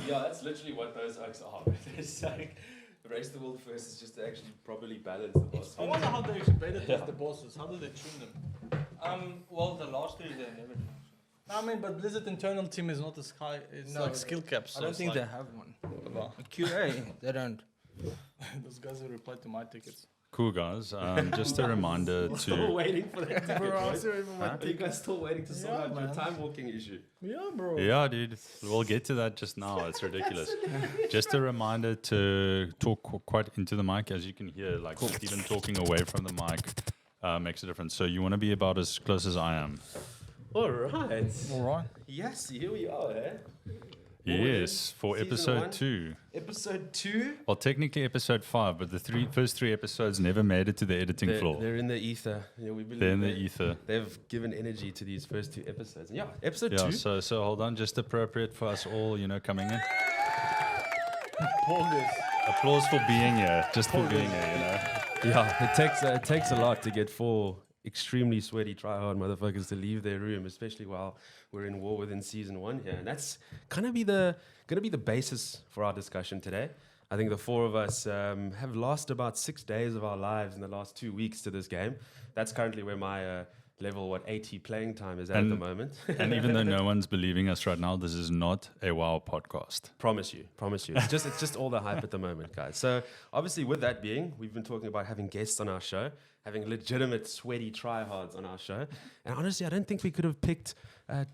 Yeah, that's literally what those oaks are. It's like race the world first is just to actually properly balance the boss. I wonder how they explain it with the bosses. How do they tune them? Well, the last three they never. I mean, but Blizzard internal team is not as high. It's like skill caps. I don't think they have one. A QA, they don't. Those guys who reply to my tickets. Cool, guys. Just a reminder Still to... waiting for that ticket, Bro, boys. Are you guys still waiting to sort Yeah, out your man. time walking issue? Yeah, bro. Yeah, dude. We'll get to that just now. It's ridiculous. Just a reminder to talk quite into the mic. As you can hear, like even talking away from the mic makes a difference. So you want to be about as close as I am. All right. All right. Yes, here we are, eh? Yes, for Season episode 1. 2. Episode 2. Well, technically episode 5, but the first three episodes never made it to the editing floor. They're in the ether. You know, we believe They're in the ether. They've given energy to these first 2 episodes. And yeah, episode Yeah, 2. so hold on, just appropriate for us all, coming in. Applause for being here, just for being here, Yeah, it takes a lot to get 4 extremely sweaty tryhard motherfuckers to leave their room, especially while we're in war within season 1 here. And that's gonna be the basis for our discussion today. I think the 4 of us have lost about 6 days of our lives in the last 2 weeks to this game. That's currently where my level 80 playing time is at the moment. And even though no one's believing us right now, this is not a WoW podcast. Promise you. It's just all the hype at the moment, guys. So obviously, with that being, we've been talking about having guests on our show, having legitimate sweaty tryhards on our show, and honestly, I don't think we could have picked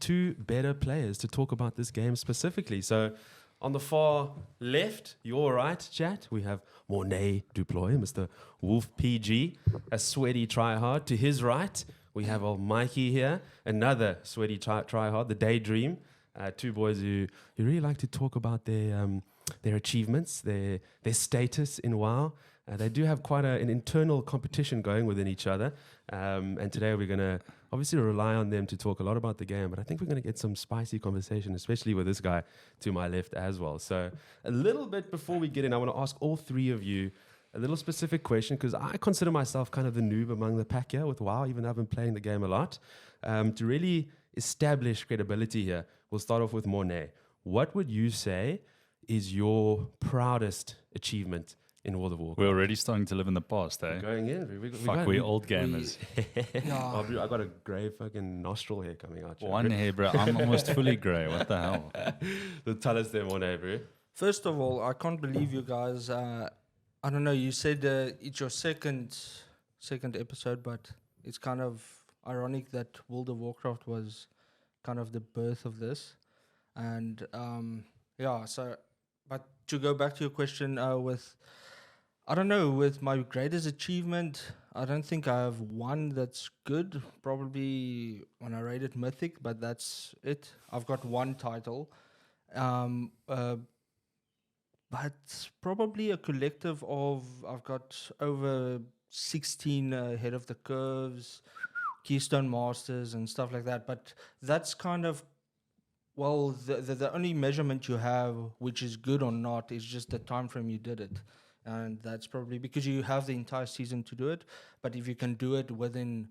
2 better players to talk about this game specifically. So on the far left, your right, chat, we have Mornay Duploy, Mr. Wolf PG, a sweaty tryhard. To his right, we have old Mikey here, another sweaty tryhard, the Daydream. 2 boys who really like to talk about their achievements, their status in WoW. They do have quite an internal competition going within each other. And today we're going to obviously rely on them to talk a lot about the game, but I think we're going to get some spicy conversation, especially with this guy to my left as well. So a little bit before we get in, I want to ask all 3 of you a little specific question, because I consider myself kind of the noob among the pack here with WoW, even though I've been playing the game a lot. To really establish credibility here, we'll start off with Mornay. What would you say is your proudest achievement in World of Warcraft? We're already starting to live in the past, eh? Going in. We're old gamers. Oh, bro, I got a grey fucking nostril hair coming out. One hair, bro. I'm almost fully grey. What the hell? So tell us there, Mornay, bro. First of all, I can't believe you guys. I don't know. You said it's your second episode, but it's kind of ironic that World of Warcraft was kind of the birth of this, and So, but to go back to your question, with my greatest achievement, I don't think I have one that's good. Probably when I rated Mythic, but that's it. I've got 1 title. But probably a collective of, I've got over 16 Head of the Curves, Keystone Masters and stuff like that. But that's kind of, well, the only measurement you have, which is good or not, is just the time frame you did it. And that's probably because you have the entire season to do it. But if you can do it within,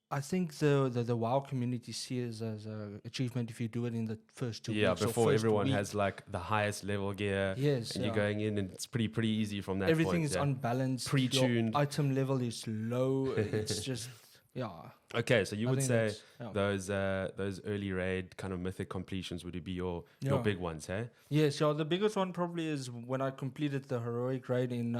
I think the WoW community sees as an achievement if you do it in the first 2 weeks. Yeah, or before first everyone week. has like the highest level gear. Yes, and you're going in and it's pretty easy from that Everything point. is unbalanced. Pre-tuned. Your item level is low. It's just, Okay, so you I would think say that's- those early raid kind of mythic completions would be your Yeah. big ones, hey? Yes, the biggest one probably is when I completed the heroic raid in,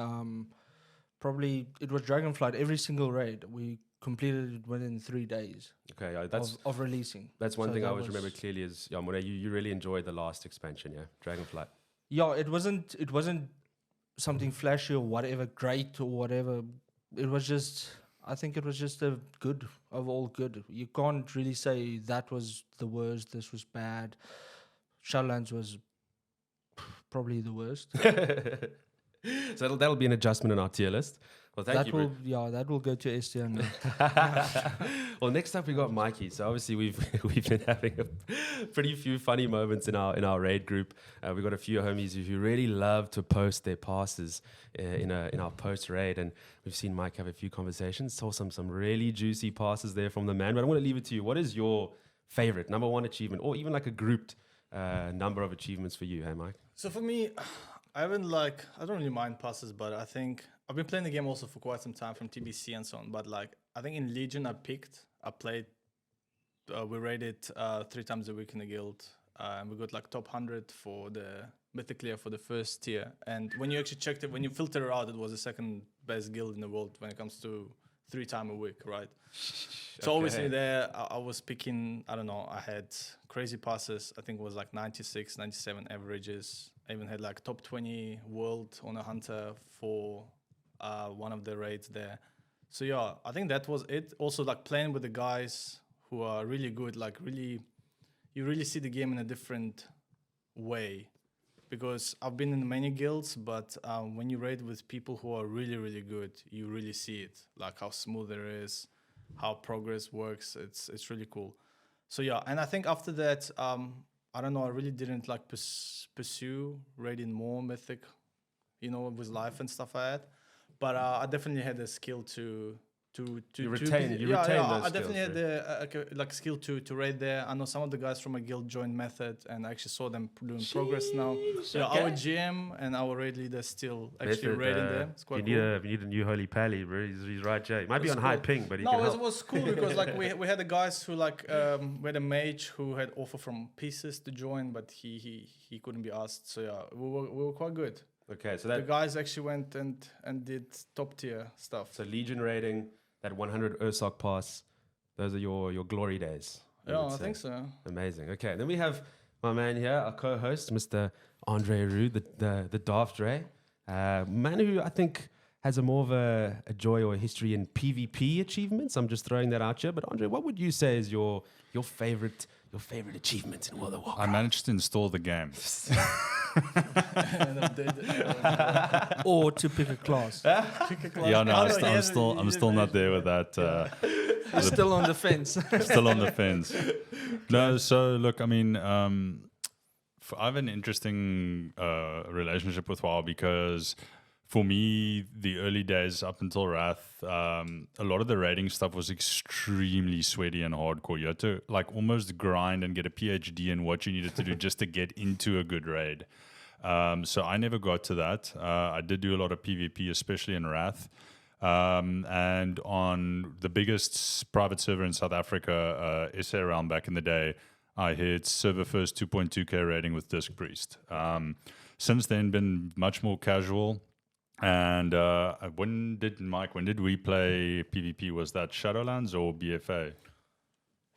probably, it was Dragonflight. Every single raid, we completed it within 3 days Okay, yeah, that's of releasing. that's one So thing I that always remember was- clearly is, yeah, Mornay, you really enjoyed the last expansion, yeah? Dragonflight. Yeah, it wasn't something flashy or whatever, great or whatever. It was just, I think it was just a good of all good. You can't really say that was the worst, this was bad. Shadowlands was probably the worst. So that'll be an adjustment in our tier list. Well, thank you, bro. That will go to STN now. Well, next up we got Mikey. So obviously we've been having a pretty few funny moments in our raid group. We've got a few homies who really love to post their passes in our post raid, and we've seen Mike have a few conversations. Saw some really juicy passes there from the man. But I'm going to leave it to you. What is your favorite number 1 achievement, or even like a grouped number of achievements for you, hey Mike? So for me, I don't really mind passes, but I think I've been playing the game also for quite some time from TBC and so on. But like, I think in Legion, I played, we raided 3 times a week in the guild. And we got like top 100 for the Mythic Clear for the first tier. And when you actually checked it, when you filter it out, it was the second best guild in the world when it comes to 3 times a week, right? So obviously there, I was picking, I don't know, I had crazy passes. I think it was like 96, 97 averages. I even had like top 20 world on a hunter for one of the raids there. So yeah, I think that was it. Also like playing with the guys who are really good, like really, you really see the game in a different way. Because I've been in many guilds, but when you raid with people who are really, really good, you really see it, like how smooth it is, how progress works. It's really cool. So yeah, and I think after that, I don't know, I really didn't like pursue raiding more Mythic, you know, with life and stuff like that. But I definitely had the skill to retain those I definitely skills, had the like skill to raid there. I know some of the guys from my guild joined Method, and I actually saw them doing progress now. So our GM and our raid leader still actually raiding there. It's quite cool. You need a new holy pally, bro. He's right, Jay. He might be on high ping, but he can No, help. it was cool because like we had the guys who like we had a mage who had offer from Pieces to join, but he couldn't be asked. So yeah, we were quite good. Okay, so The that guys actually went and did top tier stuff. so Legion rating, that 100 Ursoc pass, those are your glory days. Yeah, I think so. Amazing. Okay, then we have my man here, our co-host, Mr. Andre Roux, the Daft Ray, man who I think has a more of a joy or a history in PvP achievements. I'm just throwing that out here. But Andre, what would you say is your favorite achievement in World of Warcraft? I managed to install the game. Or to pick a class. Yeah, no, I'm still not there with that. Still on the fence. Still on the fence. No, so look, I mean, I have an interesting relationship with WoW because for me, the early days up until Wrath, a lot of the raiding stuff was extremely sweaty and hardcore. You had to like almost grind and get a PhD in what you needed to do just to get into a good raid. So I never got to that. I did do a lot of PvP, especially in Wrath. And on the biggest private server in South Africa, SA Realm back in the day, I hit server first 2.2k rating with Disc Priest. Since then, been much more casual. And when did we play PvP? Was that Shadowlands or BFA?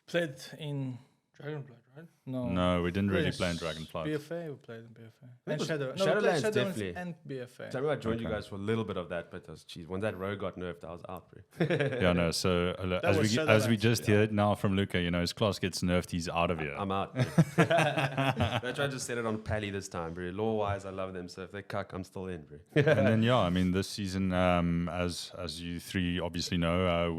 Played in Dragonflight, right? No, we didn't really play in Dragonflight. BFA, we played in BFA. It And was Shadow. Shadowlands, Shadowlands definitely. and BFA. So I remember I joined you guys for a little bit of that, but when that rogue got nerfed, I was out, bro. Yeah, no. So as was we Shadowlands, just heard now from Luca, you know, his class gets nerfed, he's out of here. I'm out. I tried to set it on Pally this time, bro. Law-wise, I love them, so if they cuck, I'm still in, bro. And then yeah, I mean, this season, as you three obviously know,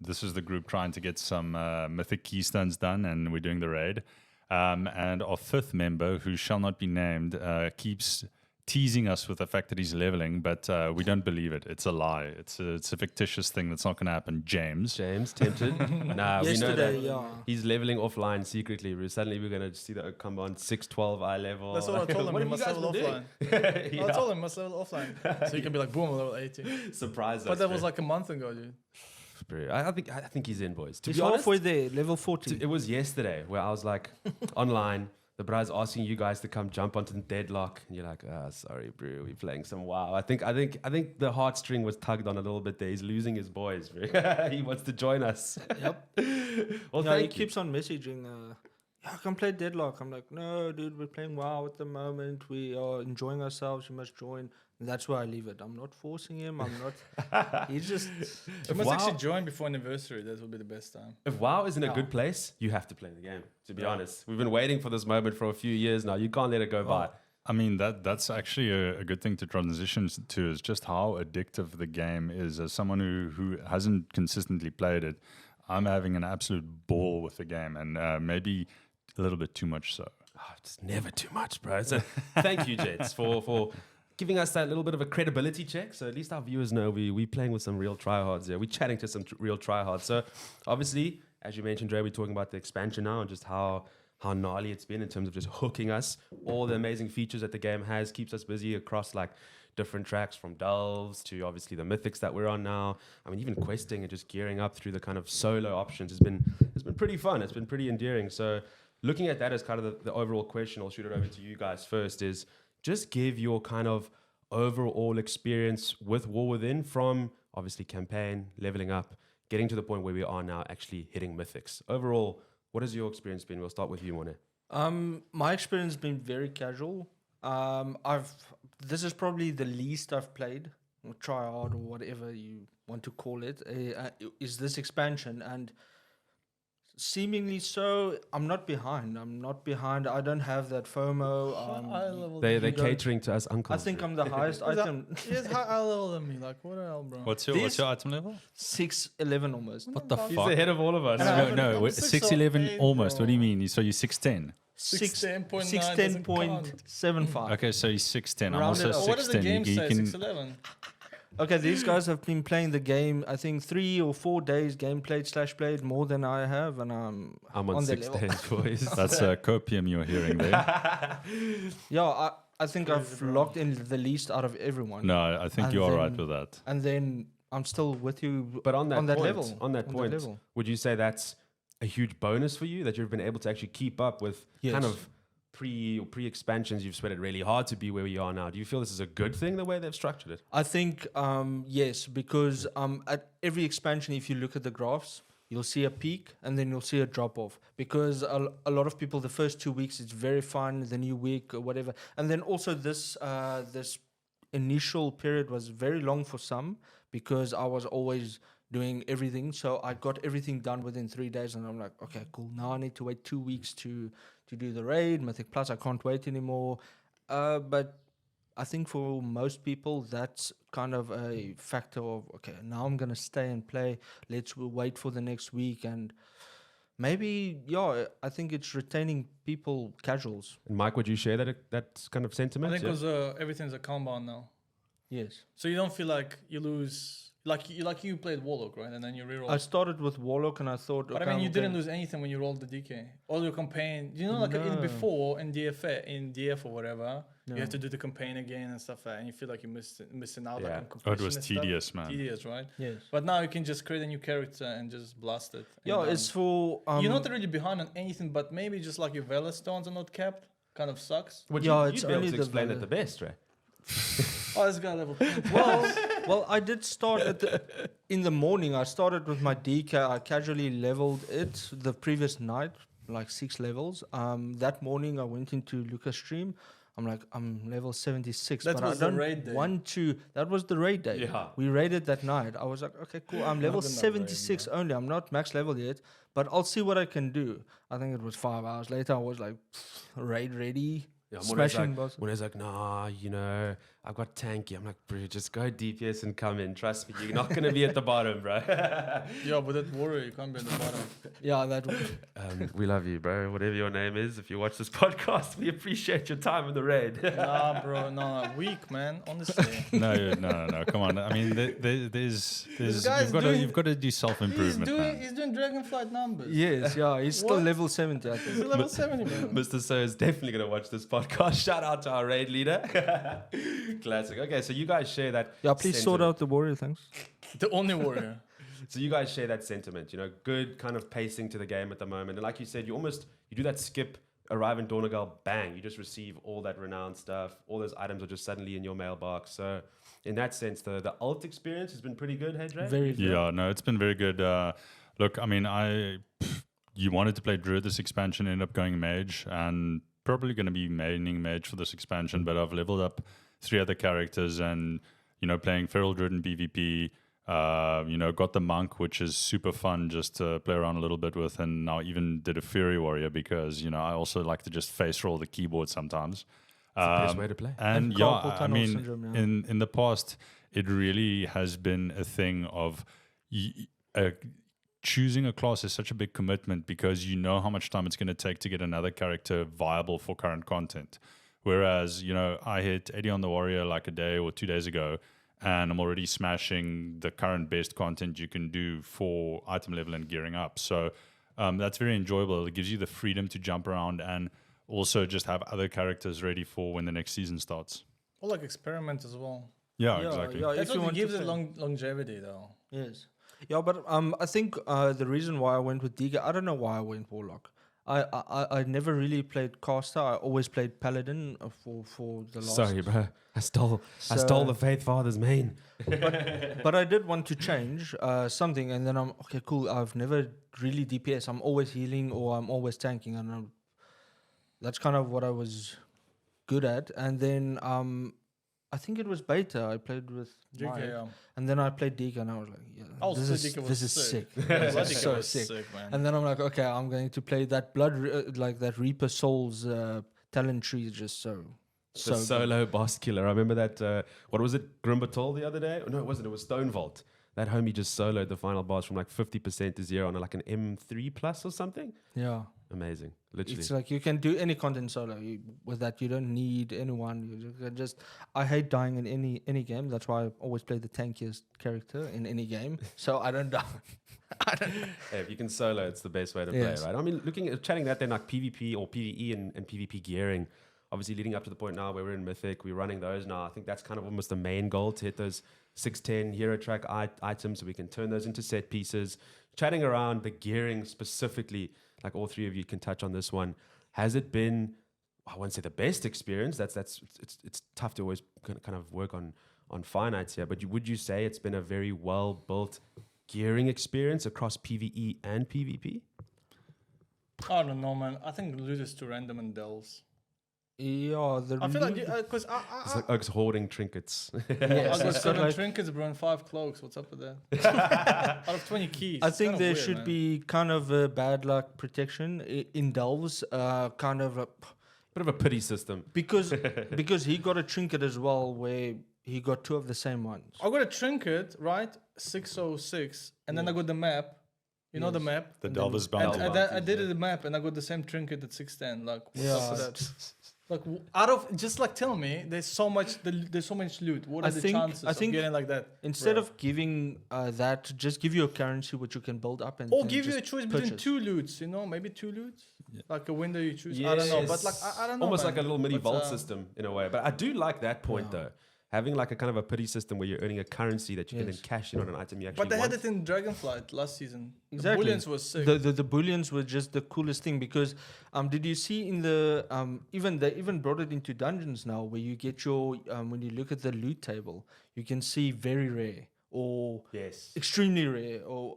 this is the group trying to get some mythic keystones done, and we're doing the raid. And our 5th member, who shall not be named, keeps teasing us with the fact that he's leveling, but we don't believe it. It's a lie. It's a fictitious thing that's not going to happen. James, tempted? Nah, we know Yesterday, that yeah. he's leveling offline secretly, bro. Suddenly we're going to see that come on 612 eye level. That's what I told him. What He have you must guys level been offline. doing? I told him he must level offline. So you can be like, boom, level 80. Surprise us. But that was bro. like a month ago, dude. Bro, I think he's in, boys. To He's be honest, halfway there, level 40. it was yesterday where I was like online. The bro's asking you guys to come jump onto the Deadlock, and you're like, sorry, bro, we're playing some WoW. I think the heartstring was tugged on a little bit there. He's losing his boys, bro. He wants to join us. Yep. Well, Yeah, he thank you. keeps on messaging. I can play Deadlock. I'm like, no, dude, we're playing WoW at the moment. We are enjoying ourselves. You must join. And that's where I leave it. I'm not forcing him. I'm not. He's just. You must WoW- actually join before anniversary. That would be the best time. If WoW is in a Yeah. good place, you have to play the game. To be honest, we've been waiting for this moment for a few years now. You can't let it go by. I mean, that's actually a good thing to transition to, is just how addictive the game is. As someone who hasn't consistently played it, I'm having an absolute ball with the game, and maybe a little bit too much so. It's never too much, bro. So thank you, Jets, for giving us that little bit of a credibility check. So at least our viewers know we're playing with some real tryhards here. We're chatting to some real tryhards. So obviously, as you mentioned, Dre, we're talking about the expansion now and just how how gnarly it's been in terms of just hooking us, all the amazing features that the game has, keeps us busy across like different tracks from delves to obviously the mythics that we're on now. I mean, even questing and just gearing up through the kind of solo options has been pretty fun. It's been pretty endearing. So looking at that as kind of the overall question, I'll shoot it over to you guys first, is just give your kind of overall experience with War Within from obviously campaign, leveling up, getting to the point where we are now actually hitting mythics. Overall, what has your experience been? We'll start with you, Mone. My experience has been very casual. This is probably the least I've played, or Tryhard, or whatever you want to call it, is this expansion. And seemingly so, I'm not behind. I don't have that FOMO. They're catering to us I uncles. think I'm the highest item. He's high level than me. Like, what the hell, bro? What's your item level? 6'11" almost. What the He's fuck? ahead of all of us. No, I'm 6'11" 6'8", almost. bro. What do you mean? So you're 6'10"? 6'10.75. Okay, so he's 6'10". I'm Round it also up. What does the 6'10". game You say? can 6'11". Okay, these guys have been playing the game, I think 3 or 4 days game played more than I have, and I'm on their 6 level. days, boys. That's a copium you're hearing there. Yeah, I think I've locked in the least out of everyone. No, I think And you're all right then- with that. And then I'm still with you. But on that point, level. would you say that's a huge bonus for you that you've been able to actually keep up with kind Yes. of pre-expansions? You've sweated really hard to be where we are now. Do you feel this is a good thing, the way they've structured it? I think yes, because at every expansion, if you look at the graphs, you'll see a peak and then you'll see a drop off. Because a lot of people, the first 2 weeks, it's very fun. The new week or whatever, and then also this initial period was very long for some because I was always doing everything. So I got everything done within 3 days, and I'm like, okay, cool. Now I need to wait 2 weeks to do the raid, Mythic Plus. I can't wait anymore. But I think for most people, that's kind of a factor of, okay, now I'm going to stay and play. We'll wait for the next week. And maybe, yeah, I think it's retaining people, casuals. And Mike, would you share that kind of I sentiment? think Yeah? because everything's a compound now, Yes. so you don't feel like you lose. Like you played Warlock, right? And then you reroll. I started with Warlock and I thought, But okay, I mean, you I'm didn't going- lose anything when you rolled the DK. All your campaign, like No. before in DF or whatever, No. you have to do the campaign again and stuff, and you feel like you're missing out. Yeah. Like, on Oh, it completion was and stuff. tedious, man. Tedious, right? Yes. But now you can just create a new character and just blast it. and Yeah, done. it's for... You're not really behind on anything, but maybe just like your Vela stones are not kept. Kind of sucks. Would Yeah, you'd it's be able only to the explain value. it the best, right? Oh, this guy level 20. Well, I did start in the morning. I started with my DK. I casually leveled it the previous night, like 6 levels. That morning, I went into Lucas' stream. I'm like, I'm level 76. That but was I the don't raid day. want to. That was the raid day. Yeah. We raided that night. I was like, okay, cool. I'm level Not enough 76 only. I'm not max level yet, but I'll see what I can do. I think it was 5 hours later. I was like, raid ready. Yeah, Smashing bosses. Mone's like, nah, I've got tanky. I'm like, bro, just go DPS and come in. Trust me, you're not going to be at the bottom, bro. Yeah, but that warrior, you can't be at the bottom. Yeah, that was. We love you, bro. Whatever your name is, if you watch this podcast, we appreciate your time in the raid. Nah, bro, no, weak, man. Honestly. No. Come on. I mean, there's guy's doing- you've got to do self improvement, man. He's doing Dragonflight numbers. Yes, yeah. He's still What? level 70, I think. He's level 70, man. Mr. So is definitely going to watch this podcast. Shout out to our raid leader. Classic. Okay, so you guys share that. Yeah, please sort sentiment. out the warrior, thanks. The only warrior. So you guys share that sentiment, good kind of pacing to the game at the moment. And like you said, you do that skip, arrive in Dornagal, bang, you just receive all that renowned stuff. All those items are just suddenly in your mailbox. So in that sense, the alt experience has been pretty good, Hedre? Very good. Yeah, no, it's been very good. Look, I mean, you wanted to play Druid this expansion, ended up going Mage, and probably going to be maining Mage for this expansion, but I've leveled up 3 other characters and, playing Feral Druid in PvP, got the Monk, which is super fun just to play around a little bit with, and now even did a Fury Warrior because, I also like to just face roll the keyboard sometimes. It's the best way to play. And And yeah, carpal I tunnel mean, syndrome, yeah. in the past, it really has been a thing of choosing a class is such a big commitment because you know how much time it's going to take to get another character viable for current content. Whereas, I hit 80 on the Warrior like a day or 2 days ago, and I'm already smashing the current best content you can do for item level and gearing up. So that's very enjoyable. It gives you the freedom to jump around and also just have other characters ready for when the next season starts. Or like experiment as well. Yeah, exactly. Yeah, That's if you what want gives to it play. longevity, though. Yes. Yeah, but I think the reason why I went with Diga, I don't know why I went Warlock. I never really played caster. I always played Paladin for the last. Sorry, bro. I stole the Faith Father's main. But I did want to change something, and then I'm okay. Cool. I've never really DPS. I'm always healing or I'm always tanking, and that's kind of what I was good at. And then I think it was beta. I played with Mike, DK, yeah. and then I played Dika, and I was like, yeah, Oh, this so is DK was this is sick. Yeah, This is DK so was sick. man. And then I'm like, okay, I'm going to play that like that Reaper Souls talent tree is just so The good. solo boss killer. I remember that. What was it? Grimbatol the other day? No, it wasn't. It was Stonevault. That homie just soloed the final boss from like 50% to 0 on like an M3 plus or something. Yeah. Amazing. Literally. It's like you can do any content solo with that. You don't need anyone. You can just. I hate dying in any game. That's why I always play the tankiest character in any game. So I don't die. Hey, if you can solo, it's the best way to Yes. play, right? I mean, chatting that then like PvP or PvE and PvP gearing, obviously leading up to the point now where we're in Mythic, we're running those now. I think that's kind of almost the main goal, to hit those 610 hero track items so we can turn those into set pieces. Chatting around the gearing specifically, like all three of you can touch on this one. Has it been, I won't say the best experience, it's tough to always kind of work on finites here, but would you say it's been a very well built gearing experience across PvE and PvP? I don't know, man. I think loot is too random and delves. Yeah, I feel like because It's like Oaks hoarding trinkets. yes, I got it's got 7 like- trinkets, bro, and 5 cloaks. What's up with that? Out of 20 keys. I It's think kinda there weird, should man. be kind of a bad luck protection in delves, kind of Bit of a pity system. because he got a trinket as well where he got 2 of the same ones. I got a trinket, right? 606, and then I got the map. You know the map? The And then- Delver's and, Bounty. and then I did the map, and I got the same trinket at 610. Like, what's up with Yeah. that? Like, out of just like tell me, there's so much loot. What are I the think- chances I of think getting like that? Instead bro? of giving that, just give you a currency which you can build up and Or then give you a just choice between purchase. 2 loots, you know, maybe 2 loots, like a window you choose. I don't know, but like I don't know. Almost man. like a little mini But, vault system in a way. But I do like that point Yeah. though. Having like a kind of a pity system where you're earning a currency that you can then Yes. cash in on an item you actually But they want. had it in Dragonflight last season. Exactly. The bullions was sick. The bullions were just the coolest thing because did you see in the they even brought it into dungeons now where you get your when you look at the loot table you can see very rare or Yes. extremely rare or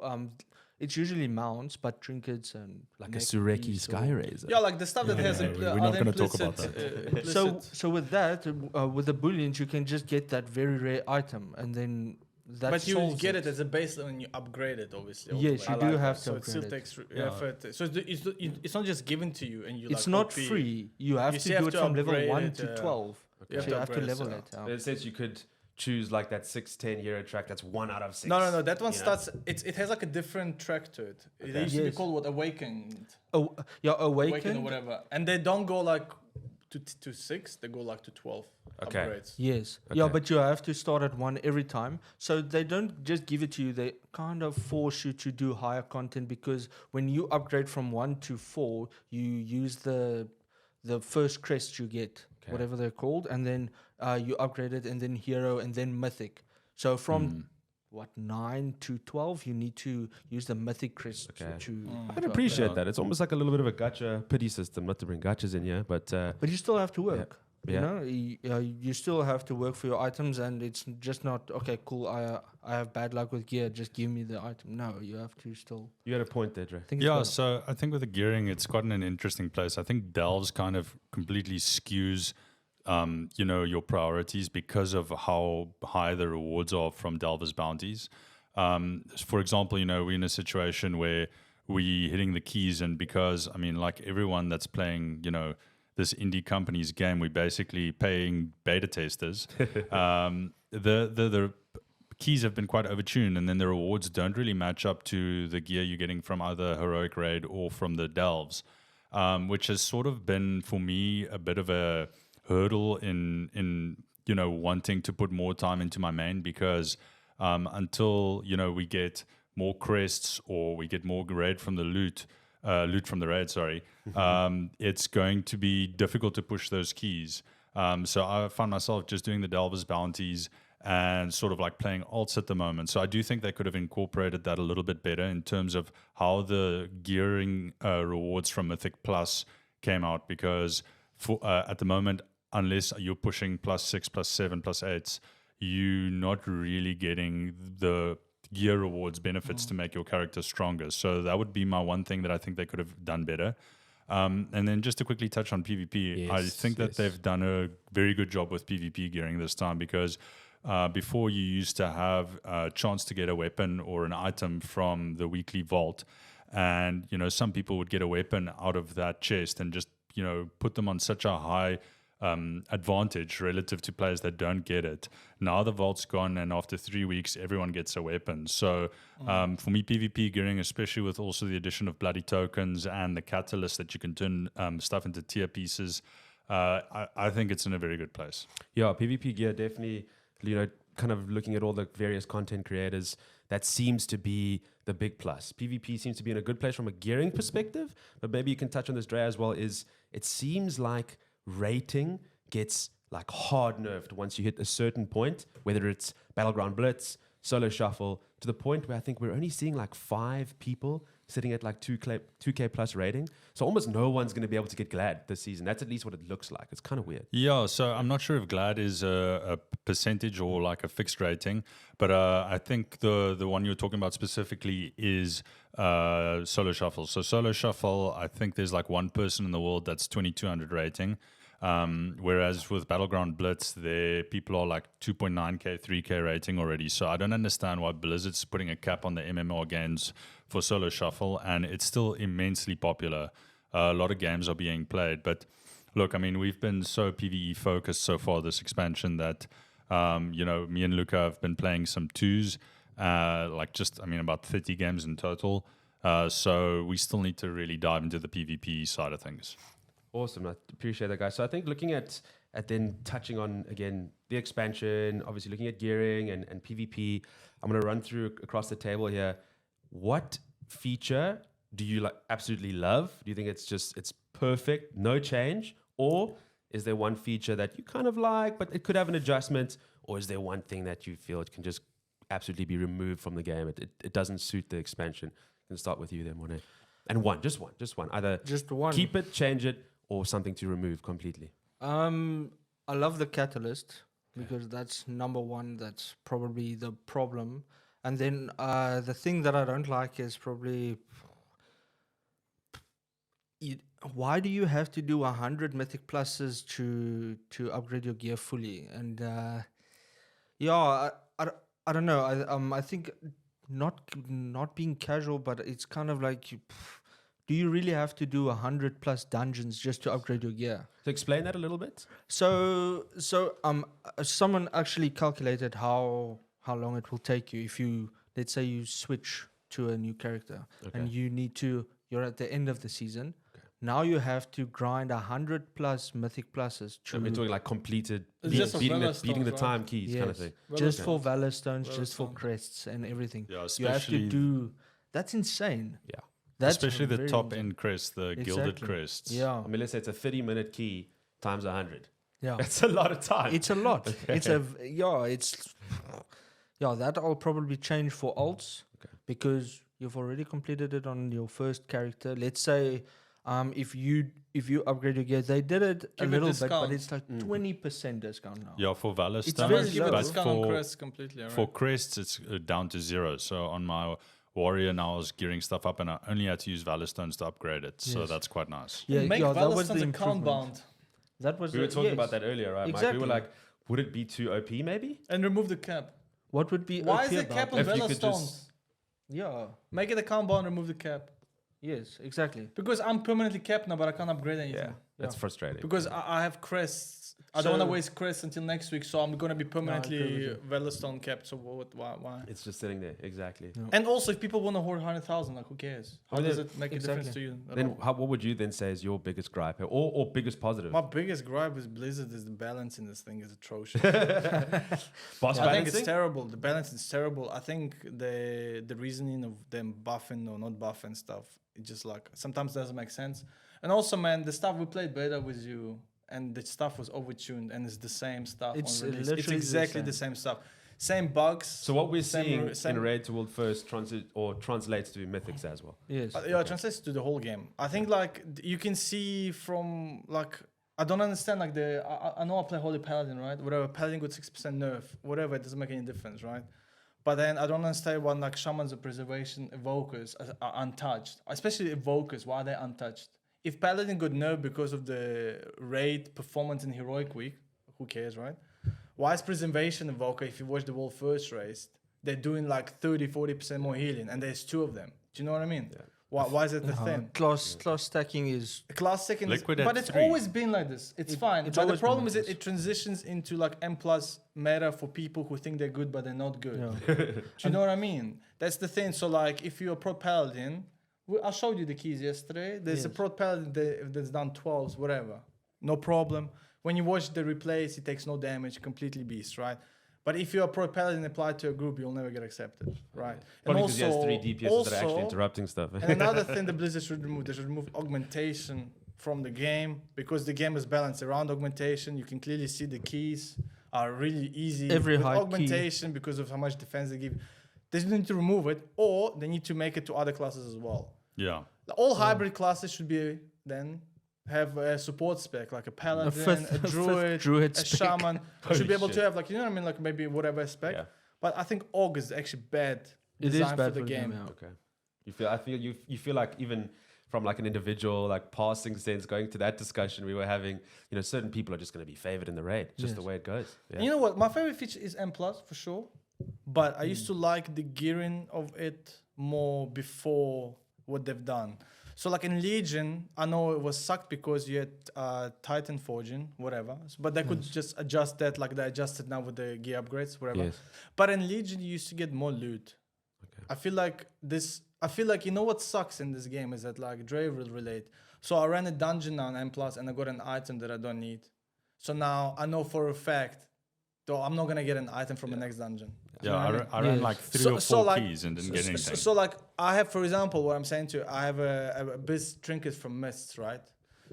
it's usually mounts but trinkets and Like a neck Sureki piece or- Sky Razor. Yeah, like the stuff that Yeah, has yeah, impl- we're not other gonna talk implicit, about that. implicit. So with that with the bullions you can just get that very rare item and then that But you solves get it as a base when you upgrade it, obviously. all Yes, the way. you do like have that. to So it still upgrade it. takes Yeah. effort. So it's not just given to you and you. It's like, not OP. free. You have You to still do have it to from level upgrade 1 it, to yeah. 12. Okay. You So you have to upgrade it, level so- it. In a sense, you could choose like that 610 hero track that's 1 out of 6. No. That one you know? starts. It has like a different track to it. It Okay. used to be Yes. called what Awakened, Oh, yeah, Awakened or Awakened. whatever. And they don't go like to 6. They go like to 12 Okay. upgrades. Yes. Yeah, Okay. but you have to start at 1 every time. So they don't just give it to you. They kind of force you to do higher content because when you upgrade from 1 to 4, you use the first crest you get, Okay. whatever they're called, and then you upgrade it, and then hero, and then mythic. So from 9 to 12, you need to use the mythic crest Okay. to. I can appreciate that. It's almost like a little bit of a gacha pity system, not to bring gachas in here, but But you still have to work. Yeah. You know, you still have to work for your items, and it's just not okay. Cool, I have bad luck with gear. Just give me the item. No, you have to still. you had a point there, Dre. Think it's Yeah, got- so I think with the gearing, it's gotten an interesting place. I think Delves kind of completely skews, your priorities because of how high the rewards are from Delver's bounties. For example, we're in a situation where we're hitting the keys, and because, like everyone that's playing, this indie company's game, we're basically paying beta testers. The keys have been quite overtuned, and then the rewards don't really match up to the gear you're getting from either Heroic Raid or from the Delves, which has sort of been for me a bit of a hurdle in wanting to put more time into my main, because until we get more crests or we get more raid from the loot, loot from the raid, sorry, it's going to be difficult to push those keys. So I found myself just doing the Delver's bounties and sort of like playing alts at the moment. So I do think they could have incorporated that a little bit better in terms of how the gearing rewards from Mythic Plus came out, because for at the moment, unless you're pushing +6, +7, +8s, you're not really getting the gear rewards benefits to make your character stronger. So that would be my one thing that I think they could have done better. And then just to quickly touch on PvP, I think that they've done a very good job with PvP gearing this time, because before you used to have a chance to get a weapon or an item from the weekly vault, and some people would get a weapon out of that chest and just put them on such a high advantage relative to players that don't get it. Now the vault's gone, and after 3 weeks, everyone gets a weapon. So for me, PvP gearing, especially with also the addition of bloody tokens and the catalyst that you can turn stuff into tier pieces, I think it's in a very good place. Yeah, PvP gear definitely, kind of looking at all the various content creators, that seems to be the big plus. PvP seems to be in a good place from a gearing perspective, but maybe you can touch on this, Dre, as well, is it seems like rating gets like hard nerfed once you hit a certain point, whether it's Battleground Blitz, Solo Shuffle, to the point where I think we're only seeing like 5 people sitting at like 2K plus rating. So almost no one's going to be able to get Glad this season. That's at least what it looks like. It's kind of weird. Yeah, so I'm not sure if Glad is a percentage or like a fixed rating, but I think the one you're talking about specifically is Solo Shuffle. So Solo Shuffle, I think there's like one person in the world that's 2200 rating. Whereas with Battleground Blitz, there people are like 2.9k, 3k rating already. So I don't understand why Blizzard's putting a cap on the MMR games for Solo Shuffle, and it's still immensely popular. A lot of games are being played, but look, I mean, we've been so PvE focused so far this expansion that me and Luca have been playing some 2s, about 30 games in total. So we still need to really dive into the PvP side of things. Awesome. I appreciate that, guys. So I think looking at then touching on, again, the expansion, obviously looking at gearing and PvP, I'm going to run through across the table here. What feature do you absolutely love? Do you think it's perfect, no change? Or is there one feature that you kind of like, but it could have an adjustment? Or is there one thing that you feel it can just absolutely be removed from the game? It doesn't suit the expansion. I can start with you then, Monet. And just one. Either Just one. keep it, change it, or something to remove completely. I love the catalyst because that's number one. That's probably the problem. And then the thing that I don't like is probably why do you have to do 100 Mythic Pluses to upgrade your gear fully? And I don't know. I think not being casual, but it's kind of like do you really have to do 100 plus dungeons just to upgrade your gear? So explain that a little bit. So someone actually calculated how long it will take you if you, let's say you switch to a new character and you're at the end of the season. Okay. Now you have to grind 100 plus Mythic Pluses. So we're talking like completed, beating the time keys kind of thing. Just for Valor Stones, just for crests and everything. Yeah, you have to do, that's insane. Yeah. That's especially the top end crest, the gilded crests. Yeah. I mean, let's say it's a 30-minute key times 100. Yeah. It's a lot of time. It's a lot. That I'll probably change for alts because you've already completed it on your first character. Let's say if you upgrade your gear, they did it a little bit, but it's like 20% discount now. Yeah, for Valor It's Stones, very low. Give a but discount on crests completely. Right? for crests, it's down to 0. So on my Warrior now I was gearing stuff up and I only had to use Valor Stones to upgrade it. So that's quite nice. Yeah, Make that was the Valor improvement. account bound. That was we were talking about that earlier, right, exactly. Mike? We were like, would it be too OP maybe? And remove the cap. What would be Why OP is the about cap it? on If you Valor could Stones? Yeah. Make it account bound, remove the cap. Yes, exactly. Because I'm permanently capped now, but I can't upgrade anything. Yeah, that's frustrating. Because I have crests. I don't want to waste crests until next week, so I'm going to be permanently Velostone capped. So why? It's just sitting there, exactly. No. And also, if people want to hoard 100,000, like who cares? How does it make a difference to you? Then what would you then say is your biggest gripe or biggest positive? My biggest gripe with Blizzard is the balance in this thing is atrocious. Boss I think balancing? it's terrible. The balance is terrible. I think the reasoning of them buffing or not buffing stuff it just like sometimes doesn't make sense. And also, man, the stuff we played beta with you, and the stuff was overtuned, and it's the same stuff. It's on release. It's literally the exactly the same stuff, same bugs. So what we're Same- seeing same- in Raid to World First translates to Mythics as well. Yes. Yeah, it translates to the whole game. I think like you can see from like I don't understand like I know I play Holy Paladin, right? Whatever, Paladin got 6% nerf, whatever, it doesn't make any difference, right? But then I don't understand why like Shamans of Preservation Evokers are untouched, especially Evokers. Why are they untouched? If Paladin got nerfed because of the raid performance in Heroic Week, who cares, right? Why is Preservation Evoker, if you watch the World First race, they're doing like 30-40% more healing, and there's 2 of them. Do you know what I mean? Yeah. Why is it the thing? Class stacking is Class second, Liquid at but it's 3. always been like this. It's fine. it's But the always been problem like is this. it transitions into like M plus meta for people who think they're good but they're not good. yeah. Do you know what I mean? That's the thing. So like, if you're a pro paladin, I showed you the keys yesterday. There's a Yes. pro paladin that's done 12s, whatever, no problem. When you watch the replays, it takes no damage, completely beast, right? But if you're a pro paladin applied to a group, you'll never get accepted, right? Probably because he has 3 DPS that are actually interrupting stuff. And another thing the Blizzard should remove, they should remove augmentation from the game, because the game is balanced around augmentation. You can clearly see the keys are really easy. Every with high key. augmentation because of how much defense they give. They need to remove it, or they need to make it to other classes as well. Yeah. All hybrid classes should be then have a support spec, like a paladin, fifth- a a fifth druid, druid a spec. shaman. Holy Should be able shit. to have, like, you know what I mean, like maybe whatever spec. Yeah. But I think Aug is actually bad. It is design bad for the game. yeah. Okay. You feel like even from like an individual like passing sense, going to that discussion we were having, you know, certain people are just going to be favored in the raid, just the Yes. way it goes. Yeah. And you know what? My favorite feature is M plus for sure, but I used to like the gearing of it more before what they've done. So like in Legion, I know it was sucked because you had Titan Forging, whatever. But they could just adjust that, like they adjusted now with the gear upgrades, whatever. Yes. But in Legion, you used to get more loot. Okay. I feel like you know what sucks in this game is that like Dre will relate. So I ran a dungeon now on M plus and I got an item that I don't need. So now I know for a fact, though I'm not gonna get an item from the next dungeon. Do you know what I mean? I ran Yes. like 3 or 4 like, keys and didn't get anything. So like I have, for example, what I'm saying to you, I have a biz trinket from Mists, right?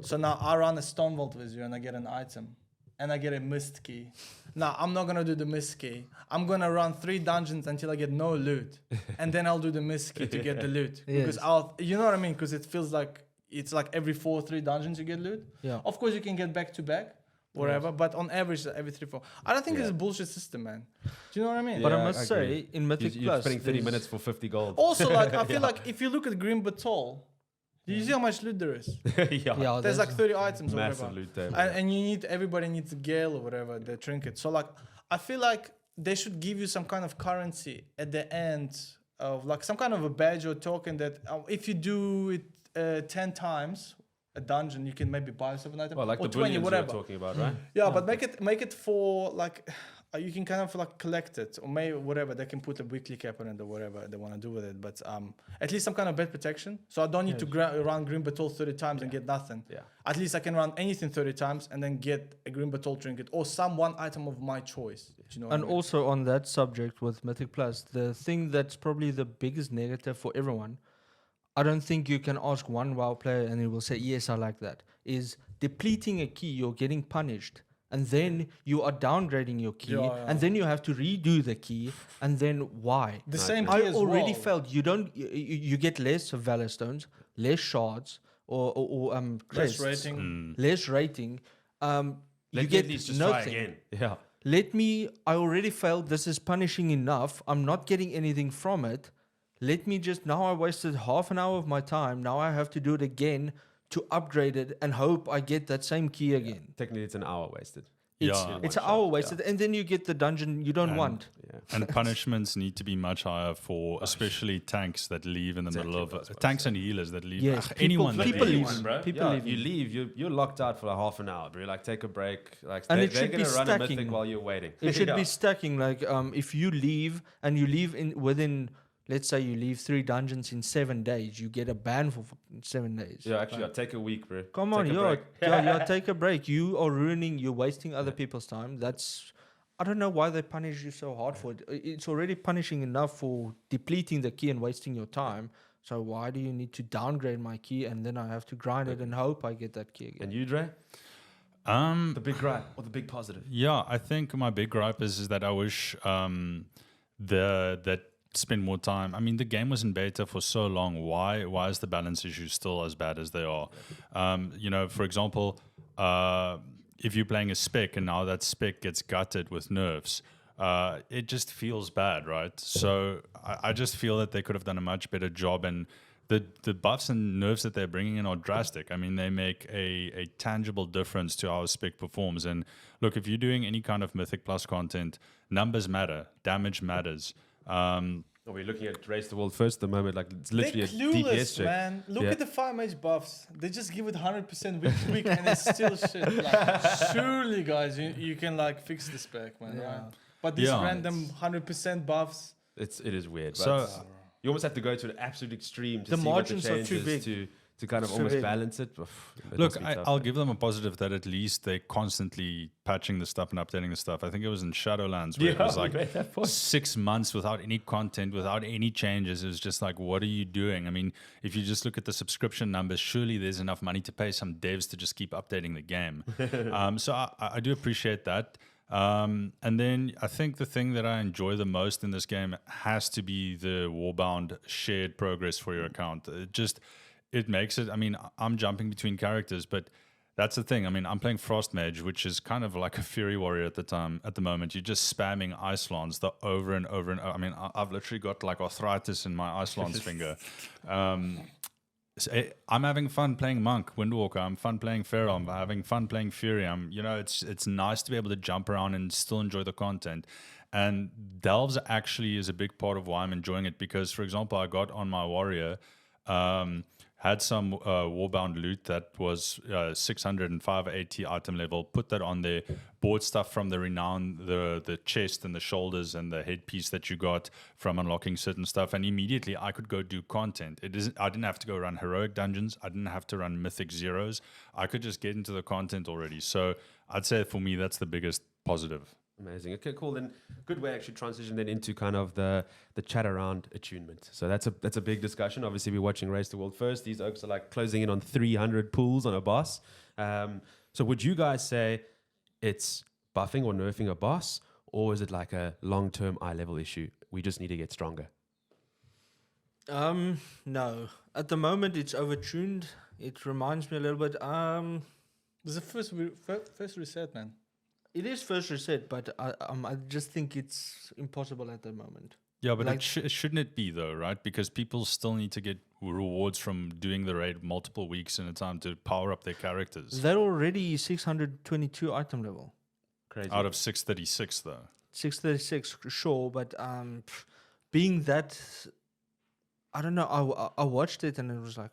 So now I run a Stone Vault with you and I get an item and I get a Mist key. Now I'm not gonna do the Mist key. I'm gonna run 3 dungeons until I get no loot, and then I'll do the Mist key to get the loot. Because Yes. you know what I mean? Because it feels like it's like every 3 dungeons you get loot. Yeah. Of course you can get back to back, whatever, but on average every 3-4. I don't think it's a bullshit system, man. Do you know what I mean? But Yeah, I must I say, agree. in Mythic You're Plus, spending 30 there's- minutes for 50 gold. Also, like I feel Yeah. like if you look at Green Batol, do you see how much loot there is? yeah, There's like 30 items or massive whatever. loot table. And everybody needs a gale or whatever, the trinket. So like I feel like they should give you some kind of currency at the end of like some kind of a badge or token that if you do it 10 times a dungeon, you can maybe buy yourself an item. Well, like or the 20, bullions you were whatever. talking about, right? Yeah, but make it for like you can kind of like collect it, or maybe whatever they can put a weekly cap on it or whatever they want to do with it. But at least some kind of bed protection, so I don't need to run Green Batol 30 times and get nothing. Yeah. At least I can run anything 30 times and then get a Green Batol trinket or some one item of my choice. Do you know what And I mean? also on that subject with Mythic Plus, the thing that's probably the biggest negative for everyone, I don't think you can ask one WoW player and he will say, yes, I like that, is depleting a key, you're getting punished. And then you are downgrading your key, and then you have to redo the key, and then why? The same key I as already well. felt you get less Valor Stones, less shards, or Less crests, rating. less rating. You Let get at least just try nothing. again. Yeah. I already felt this is punishing enough. I'm not getting anything from it. Now I wasted half an hour of my time. Now I have to do it again to upgrade it and hope I get that same key again. Technically, it's an hour wasted. It's an hour wasted. And then you get the dungeon you don't want. Yeah. And punishments need to be much higher for especially tanks that leave in the middle of tanks and healers that leave. Yes, Anyone that people leaves. leave. Bro. People Yeah, leave. you leave, you're locked out for like half an hour, bro. Like, take a break. Like, And they're it should going be to run a stacking. mythic while you're waiting. It should Yeah. be stacking. Like if you leave and you leave within, let's say you leave 3 dungeons in 7 days, you get a ban for 7 days. Yeah, actually, I'll take a week, bro. Come on, Take a yeah, break. take a break. You're wasting other people's time. I don't know why they punish you so hard for it. It's already punishing enough for depleting the key and wasting your time. So why do you need to downgrade my key and then I have to grind it and hope I get that key again? And you, Dre? The big gripe or the big positive? Yeah, I think my big gripe is that I wish that spend more time. I mean, the game was in beta for so long. Why is the balance issue still as bad as they are? For example, if you're playing a spec and now that spec gets gutted with nerfs, it just feels bad, right? So I just feel that they could have done a much better job, and the buffs and nerfs that they're bringing in are drastic. I mean, they make a tangible difference to how a spec performs. And look, if you're doing any kind of Mythic Plus content, numbers matter, damage matters. We're looking at Race the World first at the moment, like it's literally They're a DPS clueless, check. man. Look at the 5 mage buffs. They just give it 100% week to week, and it's still shit. Like, surely, guys, you can like fix the spec, man. Yeah. Right? But these random 100% buffs. It is weird. But So you almost have to go to an absolute extreme to The see margins what are the too change is big. to kind of Too almost big. balance it. It look, must be tough, I'll man. give them a positive that at least they're constantly patching the stuff and updating the stuff. I think it was in Shadowlands where it was we like made that point. 6 months without any content, without any changes. It was just like, what are you doing? I mean, if you just look at the subscription numbers, surely there's enough money to pay some devs to just keep updating the game. So I do appreciate that. And then I think the thing that I enjoy the most in this game has to be the Warbound shared progress for your account. It makes it, I mean, I'm jumping between characters, but that's the thing. I mean, I'm playing Frost Mage, which is kind of like a Fury Warrior at the moment. You're just spamming Ice Lance over and over and over. I mean, I've literally got like arthritis in my Ice Lance finger. I'm having fun playing Monk, Windwalker. I'm fun playing Pharaoh. I'm having fun playing Fury. It's nice to be able to jump around and still enjoy the content. And Delves actually is a big part of why I'm enjoying it, because, for example, I got on my Warrior, had some Warbound loot that was 605 item level, put that on there, bought stuff from the Renown, the chest and the shoulders and the headpiece that you got from unlocking certain stuff, and immediately I could go do content. I didn't have to go run heroic dungeons. I didn't have to run mythic zeros. I could just get into the content already. So I'd say for me, that's the biggest positive. Amazing. Okay, cool. Then good way actually transition then into kind of the chat around attunement. So that's a big discussion. Obviously, we're watching Race the World first. These oaks are like closing in on 300 pulls on a boss. So would you guys say it's buffing or nerfing a boss, or is it like a long-term eye level issue? We just need to get stronger. No. At the moment, it's overtuned. It reminds me a little bit. There's a first reset, man. It is first reset, but I just think it's impossible at the moment. Yeah, but Like- shouldn't it be though, right? Because people still need to get rewards from doing the raid multiple weeks in a time to power up their characters. They're already 622 item level. Crazy. Out of 636 though. 636, sure, but being that, I don't know. I watched it and it was like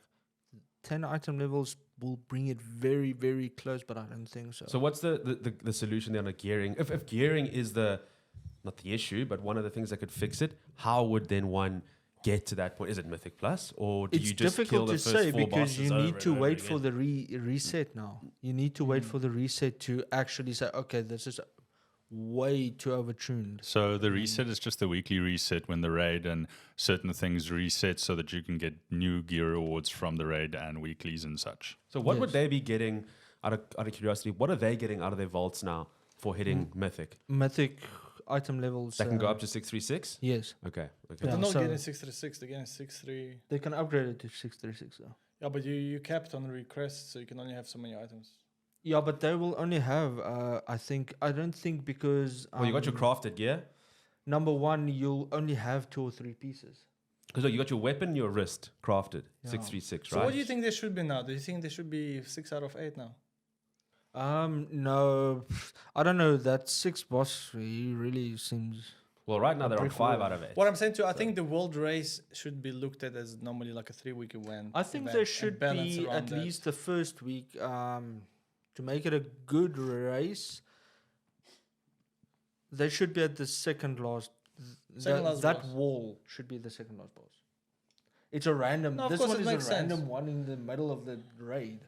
10 item levels will bring it very, very close, but I don't think so. So what's the solution there on the gearing? If gearing is not the issue, but one of the things that could fix it, how would then one get to that point? Is it Mythic Plus, or do It's you just kill difficult the to first say 4 because bosses you over need and to over wait for again? the reset now. You need to wait for the reset to actually say, okay, this is way too overtuned. So the reset is just the weekly reset when the raid and certain things reset so that you can get new gear rewards from the raid and weeklies and such. So what would Yes. they be getting out of curiosity? What are they getting out of their vaults now for hitting Mythic? Mythic item levels. That can go up to 636? Yes, Okay. But Yeah, they're not so- getting 636, they're getting 63. they can upgrade it to 636 though. Yeah, but you capped on requests, so you can only have so many items. Yeah, but they will only have, I don't think because... Well, you got your crafted gear. Number one, you'll only have 2 or 3 pieces. Because you got your weapon, your wrist crafted. Yeah. 636, So right? what do you think they should be now? Do you think they should be 6 out of 8 now? No, I don't know. That 6 boss, he really seems... Well, right now they're on Brick 5 wall. out of 8. What I'm saying too, I think the world race should be looked at as normally like a 3-week event. I think event there and should balance be around at that. least the first week to make it a good race. They should be at the second last. Second last that boss. wall should be the second last boss. It's a random. No, of this course one it is makes a sense. random one in the middle of the raid.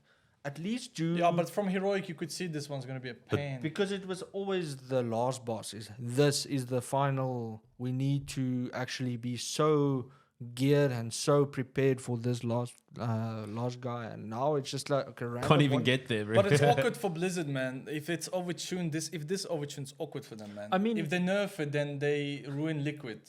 At least do. Yeah, but from heroic you could see this one's gonna be a pain. because it was always the last boss. This is the final. We need to actually be so geared and so prepared for this last guy, and now it's just like okay, random Can't even one. get there. But it's awkward for Blizzard, man. If it's overtuned, if this overtune's awkward for them, man. I mean- if they nerf it, then they ruin Liquid.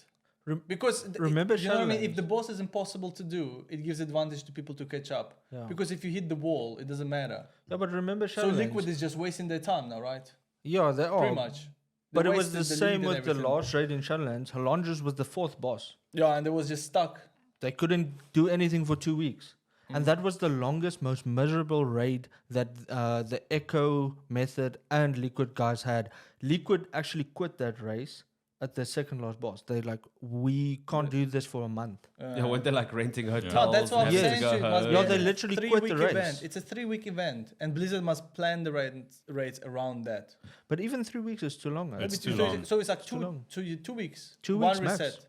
Because remember you know what I mean? Shadowlands? If the boss is impossible to do, it gives advantage to people to catch up. Yeah. Because if you hit the wall, it doesn't matter. Yeah, but remember So Shadowlands. Liquid is just wasting their time now, right? Yeah, they are. Pretty much. But They it was the wasted same lead and with the everything. last raid in Shadowlands. Halandras was the 4th boss. Yeah, and they was just stuck. They couldn't do anything for 2 weeks. And that was the longest, most miserable raid that the Echo method and Liquid guys had. Liquid actually quit that race at the second last boss. They're like, we can't do this for a month. Yeah, weren't they like renting hotels? No, that's what I'm and having saying. to go It must home? be No, a they literally quit the 3-week race. event. It's a 3-week event, and Blizzard must plan the raids around that. But even 3 weeks is too long. It's Maybe too long. So it's like too long. 2 weeks. 2 One weeks max. reset.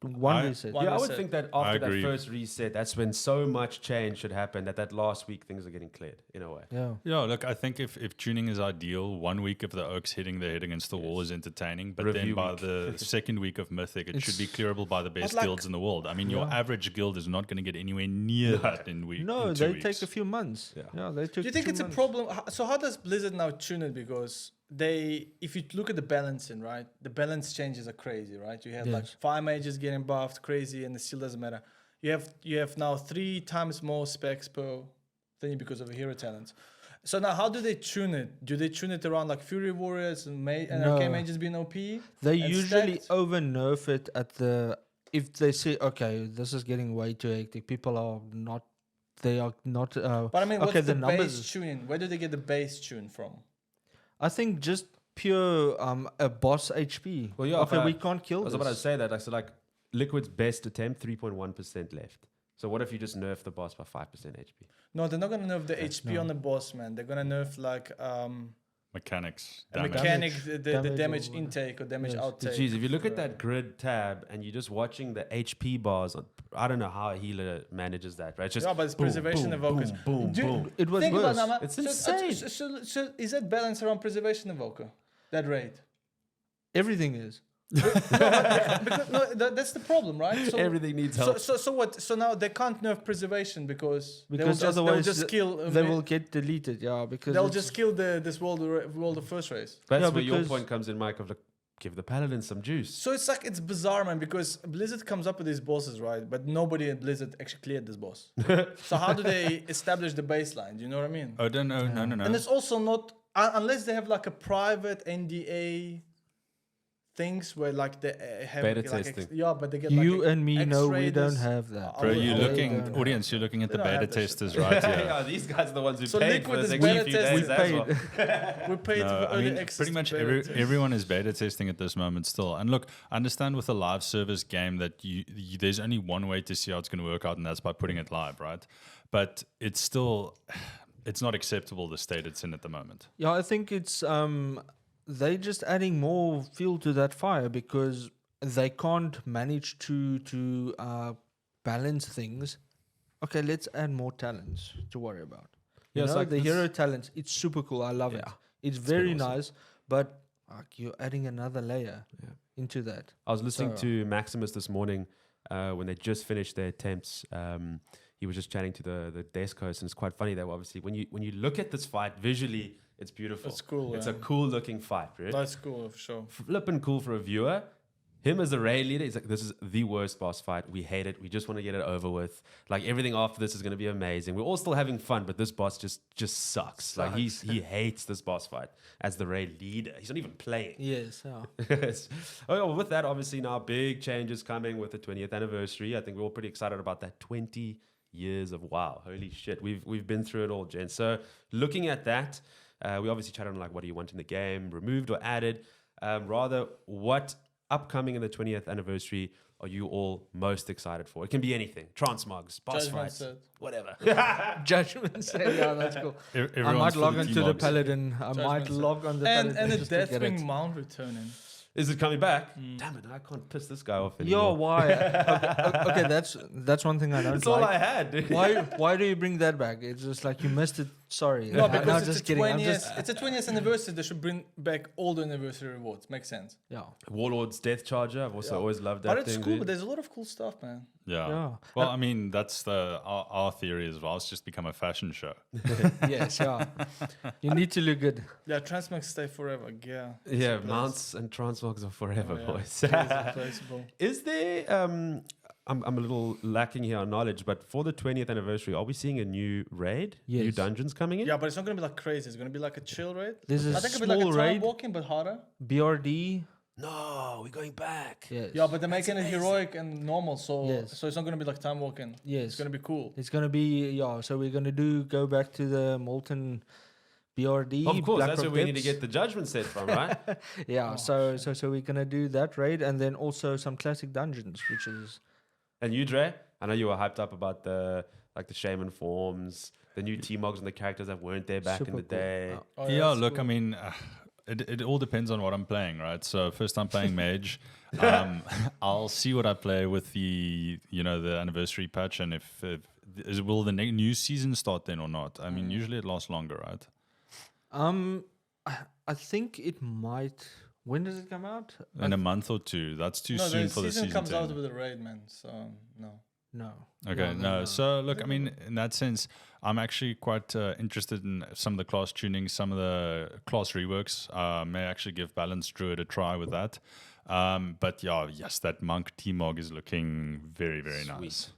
One I- reset. One Yeah, I would reset. think that I after that agree. first reset, that's when so much change should happen that last week things are getting cleared in a way. Yeah. Yeah, look, I think if tuning is ideal, 1 week of the Oaks hitting their head against the wall is entertaining, but then Review by week. the second week of Mythic, it should be clearable by the best like- guilds in the world. I mean, your average guild is not going to get anywhere near that in week. No, in 2 they weeks. take a few months. Yeah. They took. Do you think 2 it's a months. problem? So how does Blizzard now tune it? Because if you look at the balancing, right, the balance changes are crazy, right? You have like Yes. 5 mages getting buffed, crazy, and it still doesn't matter. You have now 3 times more specs per thing because of hero talents. So now, how do they tune it? Do they tune it around like Fury Warriors and Arcane No. Mages being OP? They and usually stacked? over nerf it at the. If they say, okay, this is getting way too hectic, people are not. They are not. But I mean, okay, what's the numbers. base tuning? Where do they get the base tune from? I think just pure a boss HP. Well, yeah, Okay, but we can't I kill was this. about to say that. So like Liquid's best attempt, 3.1% left. So what if you just nerf the boss by 5% HP? No, they're not gonna nerf the HP on the boss, man. They're gonna nerf like Mechanics. a damage. mechanic, the Damage damage or- intake or damage Yes. outtake. Jeez, if you look at that grid tab and you're just watching the HP bars, I don't know how a healer manages that, right? It's just Yeah, but it's boom, preservation boom, evokers. boom, boom, Do- boom. It was Think worse. about that, man. It's So- insane. So is that balance around preservation evoker? That rate? Everything is. Because, no, that's the problem, right? So, Everything needs help. So what? So now they can't nerf preservation because Because they'll otherwise just kill. they will get deleted. Yeah, because They'll it's- just kill this world of first race. That's Yeah, where your because- point comes in, Mike, of like, give the paladin some juice. So it's like it's bizarre, man, because Blizzard comes up with these bosses, right? But nobody at Blizzard actually cleared this boss. So how do they establish the baseline? Do you know what I mean? Oh, no. And it's also not unless they have like a private NDA things where like they have Beta like testing. but they get You like and me know we X-ray don't this. have that. Bro, They you're don't looking, have audience, you're looking at They the don't have beta that shit. testers, right? Yeah. Yeah, these guys are the ones who So paid Liquid for is this beta extra few testing. days We as paid. well. We paid No, for I early mean, access pretty to much beta test. everyone is beta testing at this moment still. And look, I understand with a live service game that you there's only one way to see how it's going to work out, and that's by putting it live, right? But it's still, it's not acceptable the state it's in at the moment. Yeah, I think it's they just adding more fuel to that fire because they can't manage to balance things. Okay, let's add more talents to worry about. Yeah, You it's know, like the this- hero talents, it's super cool. I love it. Yeah, It's been very awesome. nice, but you're adding another layer into that. I was listening So- to Maximus this morning when they just finished their attempts. He was just chatting to the desk host, and it's quite funny that obviously when you look at this fight visually, it's beautiful. It's cool, It's yeah. a cool looking fight, right? That's cool for sure. Flippin' cool for a viewer. Him as a raid leader, he's like, this is the worst boss fight. We hate it. We just want to get it over with. Like everything after this is going to be amazing. We're all still having fun, but this boss just sucks. Like he hates this boss fight as the raid leader. He's not even playing. Yes, yeah. Yes. Oh, well, with that, obviously now big changes coming with the 20th anniversary. I think we're all pretty excited about that. 20 years of WoW. Holy shit, we've been through it all, Jen. So looking at that, we obviously chatted on like what do you want in the game, removed or added. Rather, what upcoming in the 20th anniversary are you all most excited for? It can be anything. Transmogs, boss Judgment fights, set. whatever. Judgment Say, yeah, that's cool. I Everyone's might for log the into the T-Mogs. Paladin. I might Set. log on the And Paladin. a just to get it. Deathwing mount returning. Is it coming back? Damn it, I can't piss this guy off Yo, anymore. why? Okay, that's one thing I don't That's like. all I had, dude. Why do you bring that back? It's just like you missed it Sorry. No, I'm because not it's just a kidding. I'm 20th, just it's a 20th anniversary. They should bring back all the anniversary rewards. Makes sense. yeah. Warlord's Death Charger. I've also Yeah. always loved that But it's thing. cool. dude. But there's a lot of cool stuff, man. Yeah. Yeah. Well, I mean, that's our theory as well. It's just become a fashion show. Yes, yeah. You need to look good. Yeah, transmags stay forever. Yeah. Yeah, mounts and transmogs are forever, Oh, yeah. boys. It is replaceable. Is there? I'm a little lacking here on knowledge, but for the 20th anniversary, are we seeing a new raid? New Yes. dungeons coming in? Yeah, but it's not gonna be like crazy. It's gonna be like a chill raid. There's a I think it'll be like a small time raid, walking, but harder. BRD. No, we're going back. Yes. Yeah, but they're making it amazing. heroic and normal, so Yes. so it's not gonna be like time walking. Yes. It's gonna be cool. It's gonna be so we're gonna go back to the Molten BRD. Of course, that's Blackrock where we need to Depths. get the judgment set from, right? Yeah, Oh, so we're gonna do that raid and then also some classic dungeons, which is And you, Dre, I know you were hyped up about the shaman forms, the new T-Mogs and the characters that weren't there back in super the cool. day. Oh, Yeah, that's look, cool. I mean, it all depends on what I'm playing, right? So first I'm playing Mage. I'll see what I play with the anniversary patch, and if will the new season start then or not? I mean, usually it lasts longer, right? I think it might. When does it come out? In a month or two. That's too No, soon the for the season season comes to out end. with a raid, man. So no. No. Okay, no. So look, I mean, in that sense, I'm actually quite interested in some of the class tuning, some of the class reworks. May actually give Balanced Druid a try with that. But yeah, yes, that Monk T-Mog is looking very, very nice.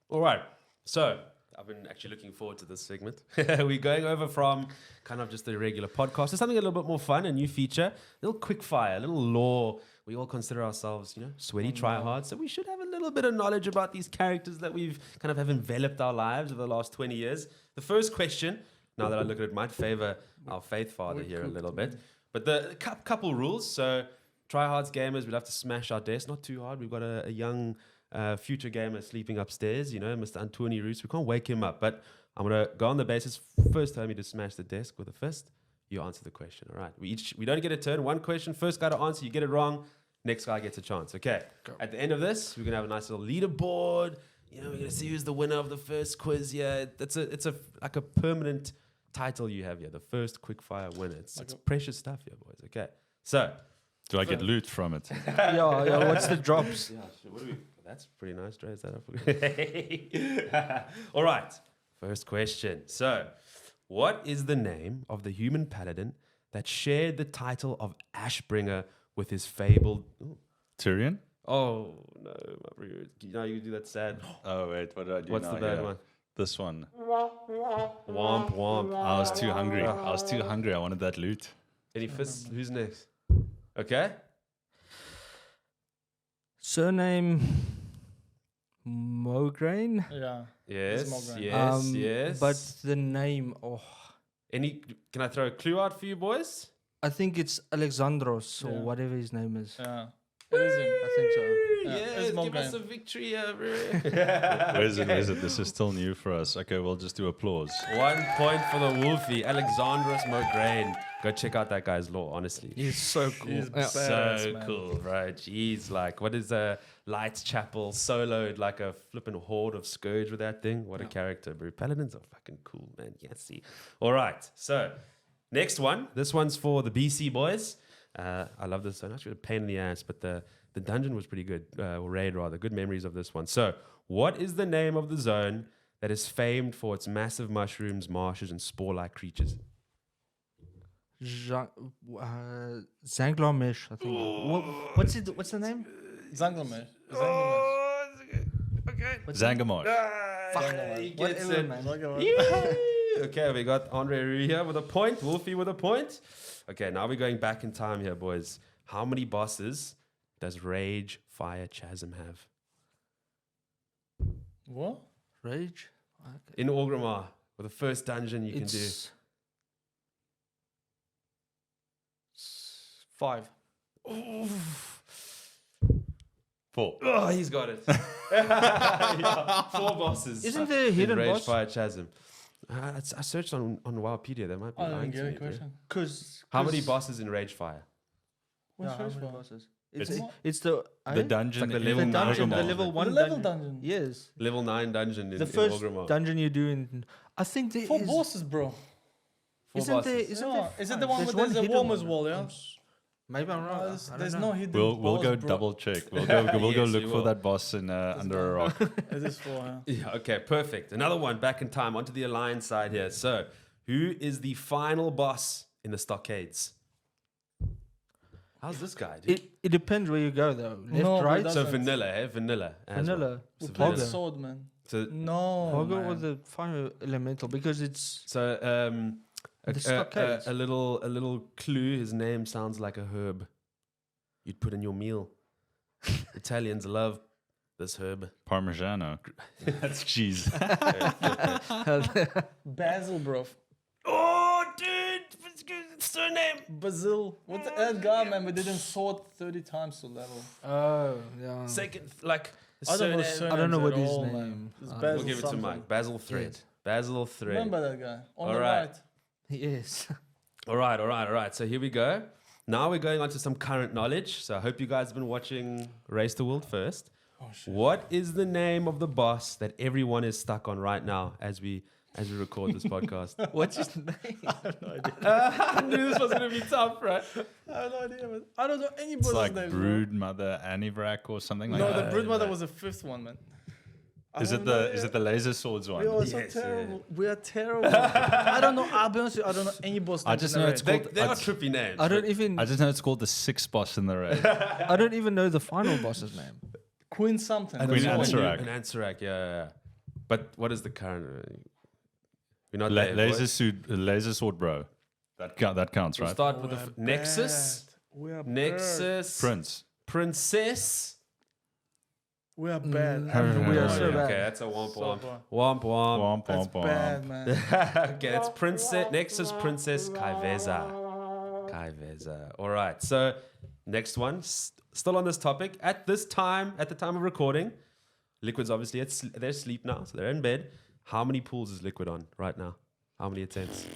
All right. So I've been actually looking forward to this segment. We're going over from kind of just a regular podcast to something a little bit more fun, a new feature, a little quick fire, a little lore. We all consider ourselves, sweaty tryhards. So we should have a little bit of knowledge about these characters that we've kind of have enveloped our lives over the last 20 years. The first question, now that I look at it, might favor our faith father here a little bit. But the couple rules. So tryhards gamers, we'd have to smash our desk. Not too hard. We've got a young future gamer sleeping upstairs, Mr. Antoni Roots. We can't wake him up. But I'm going to go on the basis, first time you to smash the desk with a fist. You answer the question, all right? We don't get a turn. One question, first guy to answer, you get it wrong, next guy gets a chance, okay? Go. At the end of this, we're going to have a nice little leaderboard. We're going to see who's the winner of the first quiz here. It's like a permanent title you have here, the first quickfire winner. It's precious stuff here, boys, okay? So. Do I get loot from it? yeah, what's the drops? Yeah, sure. That's pretty nice, Dre. Is that up? All right, first question. So, what is the name of the human paladin that shared the title of Ashbringer with his fabled... Ooh. Tyrion? Oh, no. You do that sad... Oh, wait, what did I do What's now? the bad Yeah. one? This one. Womp, womp. I was too hungry. I wanted that loot. Any fists? Who's next? Okay. Surname Mograine. Yeah. Yes, Mogran. yes. But the name, Can I throw a clue out for you, boys? I think it's Alexandros or Yeah. whatever his name is. Yeah. It is him. I think so. Yeah, Yes, it's give us Mogran. a victory, bro. Where is it? This is still new for us. Okay, we'll just do applause. 1 point for the Wolfie, Alexandros Mograine. Go check out that guy's lore, honestly. He's so cool. He's Yeah. badass, So man. cool, right? Jeez, like, what is a Lights Chapel soloed like a flipping horde of Scourge with that thing? What a character, bro. Paladins are fucking cool, man. Yes, see. All right, so next one. This one's for the BC boys. I love this one. Actually, a pain in the ass, but the dungeon was pretty good, or raid rather. Good memories of this one. So, what is the name of the zone that is famed for its massive mushrooms, marshes, and spore-like creatures? Zanglamesh, I think. What's it? What's the name? Zangelmesh. Zangamot. He gets Whatever, it. man. Okay, we got Andre Rue here with a point, Wolfie with a point. Okay, now we're going back in time here, boys. How many bosses does Rage Fire Chasm have? What? Rage? Okay. In Orgrimmar, with the first dungeon you It's 5. can do. 4. Oh, he's got it. Yeah, 4 bosses. Isn't there a in hidden Rage boss? Fire Chasm. I searched on Wowpedia. There might be I don't lying get to a me, bro. question. How many bosses in Rage Fire? What's Yeah, how Rage many Fire? bosses? It's- It's the The dungeon. It's like the in level the dungeon, the Orgrimmar. level The 1 level dungeon. dungeon. Yes. Level 9 dungeon in The first Orgrimmar. dungeon you do in. I think there 4 is. bosses, bro. Four Isn't bosses. there? Isn't Yeah, there? is it five? the one There's with there's a hidden warmer's one. wall? Yeah. Maybe I'm wrong. There's, I don't there's know. no hidden. We'll boss, go bro. double check. We'll go Yes, look we for will. that boss in under a rock. It is for. Yeah, okay, perfect. Another one back in time onto the Alliance side here. So, who is the final boss in the Stockades? How's this guy, dude? It depends where you go though. Left, No, but right, that's- So doesn't- vanilla, eh? Vanilla. as well. vanilla. So Play vanilla. the sword, man. So, No. I'll go man. with the fire elemental because it's so The Stockades. a little clue. His name sounds like a herb you'd put in your meal. Italians love this herb. Parmigiano. That's cheese. Basil, bro. Oh, dude! What's surname? Basil. What's that guy, man? We didn't sword 30 times to level. oh yeah. Second, like, I don't know. surname. I don't know surnames what at his all, name. man. It's I don't Basil We'll give it to something. Mike. Basil Thread. Yes. Basil Thread. Remember that guy on All the right. right. Yes. All right. So here we go. Now we're going on to some current knowledge. So I hope you guys have been watching Race the World first. Oh shit. What is the name of the boss that everyone is stuck on right now as we record this podcast? What's his name? I have no idea. I knew this was going to be tough, right? I have no idea, man. I don't know any It's boss's like name. Brood Mother Anivrak or something like No, that. the Broodmother was the fifth one, man. I Is have it no the idea. laser swords one? We are so Yes, terrible. We are terrible. I don't know. I'll be honest with you. I don't know any boss. I names just in know the it's raid. called- They are trippy names. I don't but even. I just know it's called the sixth boss in the raid. I don't even know the final boss's name. Queen something. I Queen know That's when all. Ansarak. An Ansarak, yeah. But what is the current? We're not La- there. laser sword bro. That counts, We'll right? start with We the are Nexus. bad. We are bad. Nexus. Prince. Princess. We are bad. Mm, we are so Okay, bad. that's a womp So womp. bad. Womp womp. Womp, That's womp, womp. bad, man. Okay, it's Princess Nexus Princess Kaiveza. All right. So next one, still on this topic. At the time of recording, Liquid's obviously they're asleep now, so they're in bed. How many pools is Liquid on right now? How many attempts?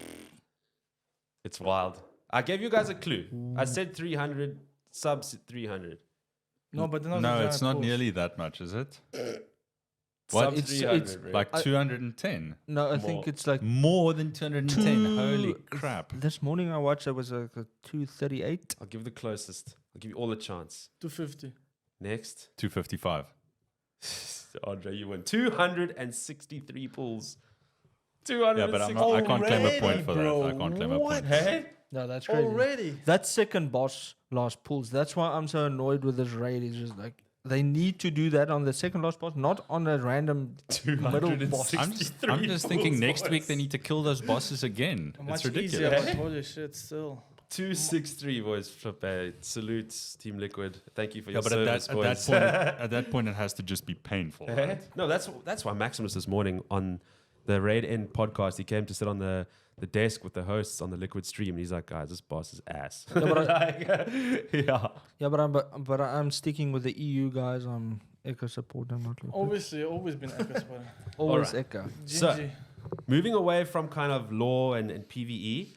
It's wild. I gave you guys a clue. I said 300 subs 300. No, but they're not No, the it's giant not pools. nearly that much, is it? Sub It's- 300, it's bro. Like 210. No, I More. think it's like More than 210. Two- Holy crap. this morning I watched. It was like a 238. I'll give the closest. I'll give you all a chance. 250. Next. 255. Andre, you win 263 pools. Yeah, but I can't claim a point for that. I Already, can't claim a what? point. Hey? No, that's crazy. Already. That second boss last pulls. That's why I'm so annoyed with this raid. It's just like they need to do that on the second last boss, not on a random middle boss. I'm just thinking next week they need to kill those bosses again. Much It's easier, ridiculous. but holy shit, still. 263, boys. Salute, Team Liquid. Thank you for Yeah, your but service, at boys. that point, it has to just be painful. Eh? Right? No, that's why Maximus this morning on the Raid End podcast, he came to sit on the desk with the hosts on the Liquid stream, and he's like, guys, this boss is ass. Yeah, but yeah. Yeah, but I'm sticking with the EU guys. I'm Echo support. I'm not Liquid. Obviously, always been Echo Spot. Always alright. Echo. So- GG. Moving away from kind of lore and PvE,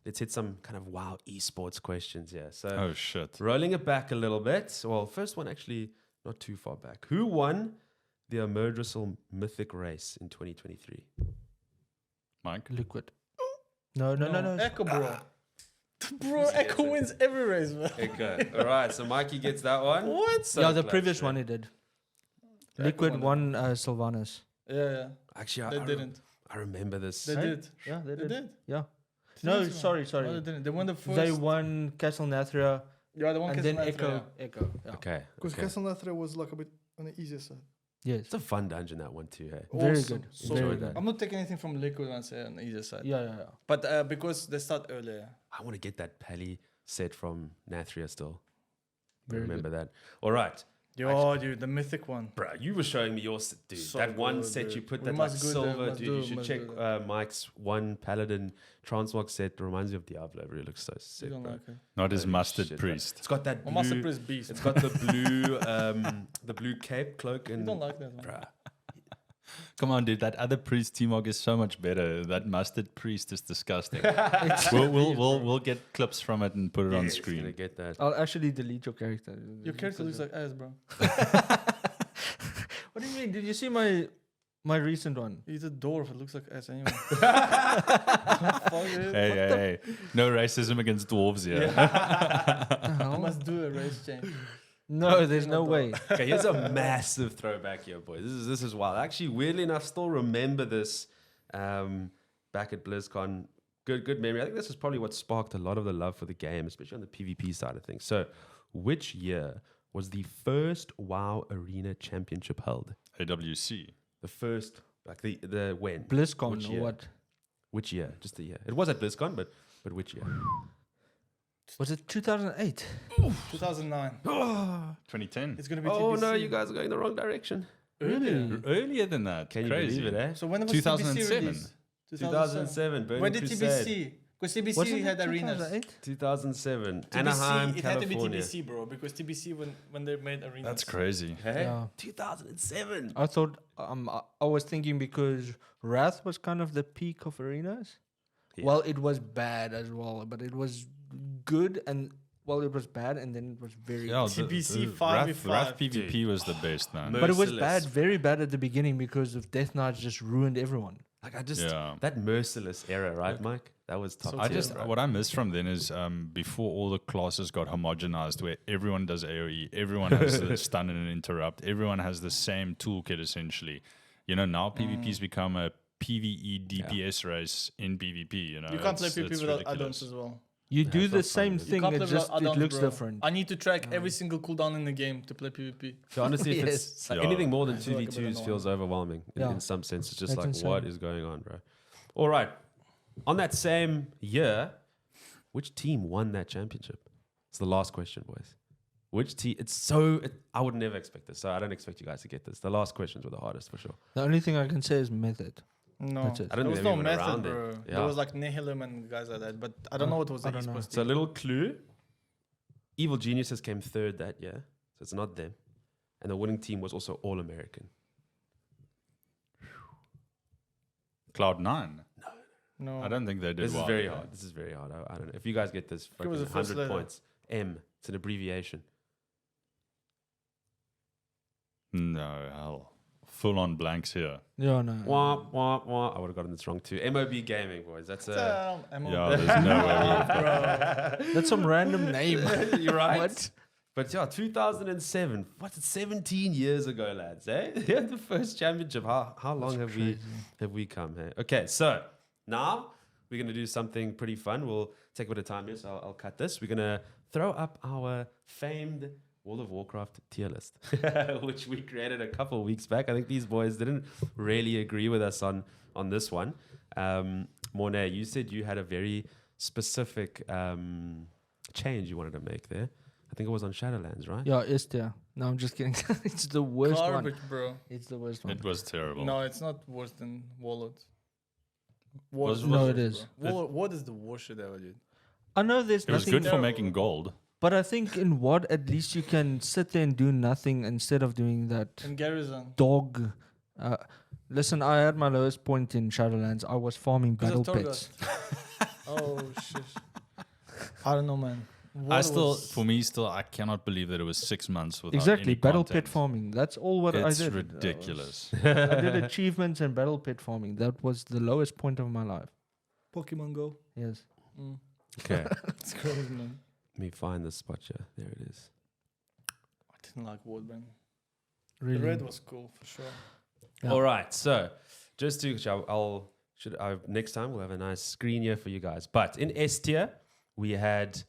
let's hit some kind of WoW esports questions here. So Oh shit! rolling it back a little bit. Well, first one actually not too far back. Who won the Emergrisal Mythic race in 2023? Mike. Liquid. No. Echo, bro. Bro, Echo wins every race, man. Okay. All right. So Mikey gets that one. What? So yeah, the close, previous right? one he did. Echo Liquid won won Sylvanas. Yeah. Actually, They I didn't. I remember this. They Hey? did. Yeah, they They did. did. Yeah. No, Didn't sorry. No, they didn't. They won the first. They won Castle Nathria Yeah, the one and then Echo. Echo. Yeah. Okay. Because okay. Castle Nathria was like a bit on the easier side. Yes. It's a fun dungeon, that one too. Hey. Very Awesome. good. So Very Enjoyed good. that. I'm not taking anything from Liquid and say on the easier side. Yeah. But because they start earlier. I want to get that Pally set from Nathria still. Very Remember that. All right. Yo, dude, the mythic one. Bro, you were showing me your set, dude. So that one good, set you dude. put We that like must go there, silver, must dude. do You it, should must check do that. Mike's one Paladin transmog set. Reminds me of Diablo. It really looks so You sick, don't bro. like it. Not his Holy mustard shit, bro. priest. It's got that Well, Master blue. Priest Beast. It's got the blue, the blue cape cloak, You and don't like that one. bruh. Come on, dude. That other priest T-Mog is so much better. That mustard priest is disgusting. It's we'll get clips from it and put it on Yes, gonna screen. get that. I'll actually delete your character. Your character looks like ass, bro. What do you mean? Did you see my My recent one. He's a dwarf. It looks like us anyway. Hey. No racism against dwarves here. I must do a race change. No, there's no way. Okay, here's a massive throwback here, boys. This is wild. Actually, weirdly enough, still remember this back at BlizzCon. Good memory. I think this is probably what sparked a lot of the love for the game, especially on the PvP side of things. So, which year was the first WoW Arena Championship held? AWC. The first, like the when? BlizzCon Which or year? what? Which year? Just the year. It was at BlizzCon, but which year? Was it 2008? 2009. 2010. It's gonna be Oh TBC. no, you guys are going the wrong direction. Really? Earlier than that. Can you Crazy. believe it, eh? So when was 2007. TBC released? 2007. Burning When did Crusade. TBC? Because TBC Wasn't had it arenas. 2008? 2007. TBC, Anaheim, it had to be California. TBC, bro, because TBC when they made arenas. That's crazy. Hey? Yeah. 2007. I thought I was thinking because Wrath was kind of the peak of arenas. Yeah. Well, it was bad as well, but it was good and it was bad and then it was very Yeah, good. TBC Wrath 5v5. PvP was the best, man. Mo- But it was Merciless. bad, very bad at the beginning because of Death Knights just ruined everyone. Like I just Yeah. that merciless era, right, Mike? That was top. I tier, just bro. what I miss from then is before all the classes got homogenized, where everyone does AOE, everyone has the stun and interrupt, everyone has the same toolkit essentially. You know, now PvP's become a PvE DPS race in PvP. You know, You can't play it's PvP without ridiculous. add-ons as well. You Yeah, do it's the not fun, same is it? You thing, can't it play just without it add-ons, looks bro. different. I need to track every single cooldown in the game to play PvP. So honestly, if Yes. it's like Yeah. anything more than I feel like a bit 2v2s feels overwhelming Yeah. in some sense. It's just That's like, insane. what is going on, bro? All right. On that same year, which team won that championship? It's the last question, boys. Which team? I would never expect this, so I don't expect you guys to get this. The last questions were the hardest for sure. The only thing I can say is method. No, That's it. I don't there think was they no even method, around bro. it. There Yeah. was like Nihilum and guys like that, but I don't know what was I the don't know. esports So a team. little clue. Evil Geniuses came third that year, so it's not them. And the winning team was also All-American. Cloud9. No, I don't think they did This well. is very hard. This is very hard. I don't know. If you guys get this, Give us fucking the first 100 letter. points. M. It's an abbreviation. No, hell. Full on blanks here. Yeah, no. Wah, wah, wah. I would have gotten this wrong too. MOB Gaming, boys. That's a... Yeah, there's no way we would have That's some random name. You're right. What? But yeah, 2007. What's it? 17 years ago, lads. Eh? Yeah, the first championship. How long have we come here? Okay, so now we're gonna do something pretty fun. We'll take a bit of time here, so I'll cut this. We're gonna throw up our famed World of Warcraft tier list, which we created a couple of weeks back. I think these boys didn't really agree with us on this one. Mornay, you said you had a very specific change you wanted to make there. I think it was on Shadowlands, right? Yeah, Istia. No, I'm just kidding. It's the worst Garbage, one. bro. It's the worst one. It was terrible. No, it's not worse than Warlords. No, it is. What is the worst shit ever, dude? I know there's It was nothing, good for terrible. making gold. but I think in WoD at least you can sit there and do nothing instead of doing that And Garrison. dog. Listen, I had my lowest point in Shadowlands. I was farming Because battle of pits. Oh, shit. I don't know, man. For me, I cannot believe that it was 6 months without Exactly, any battle content. pit farming. That's all what It's I did. ridiculous. I did achievements and battle pit farming. That was the lowest point of my life. Pokemon Go. Yes. Mm. Okay. It's crazy, man. Let me find this spot here. There it is. I didn't like Wood, man. Really. The red was cool, for sure. Yeah. All right. So just to, next time we'll have a nice screen here for you guys. But in S tier, we had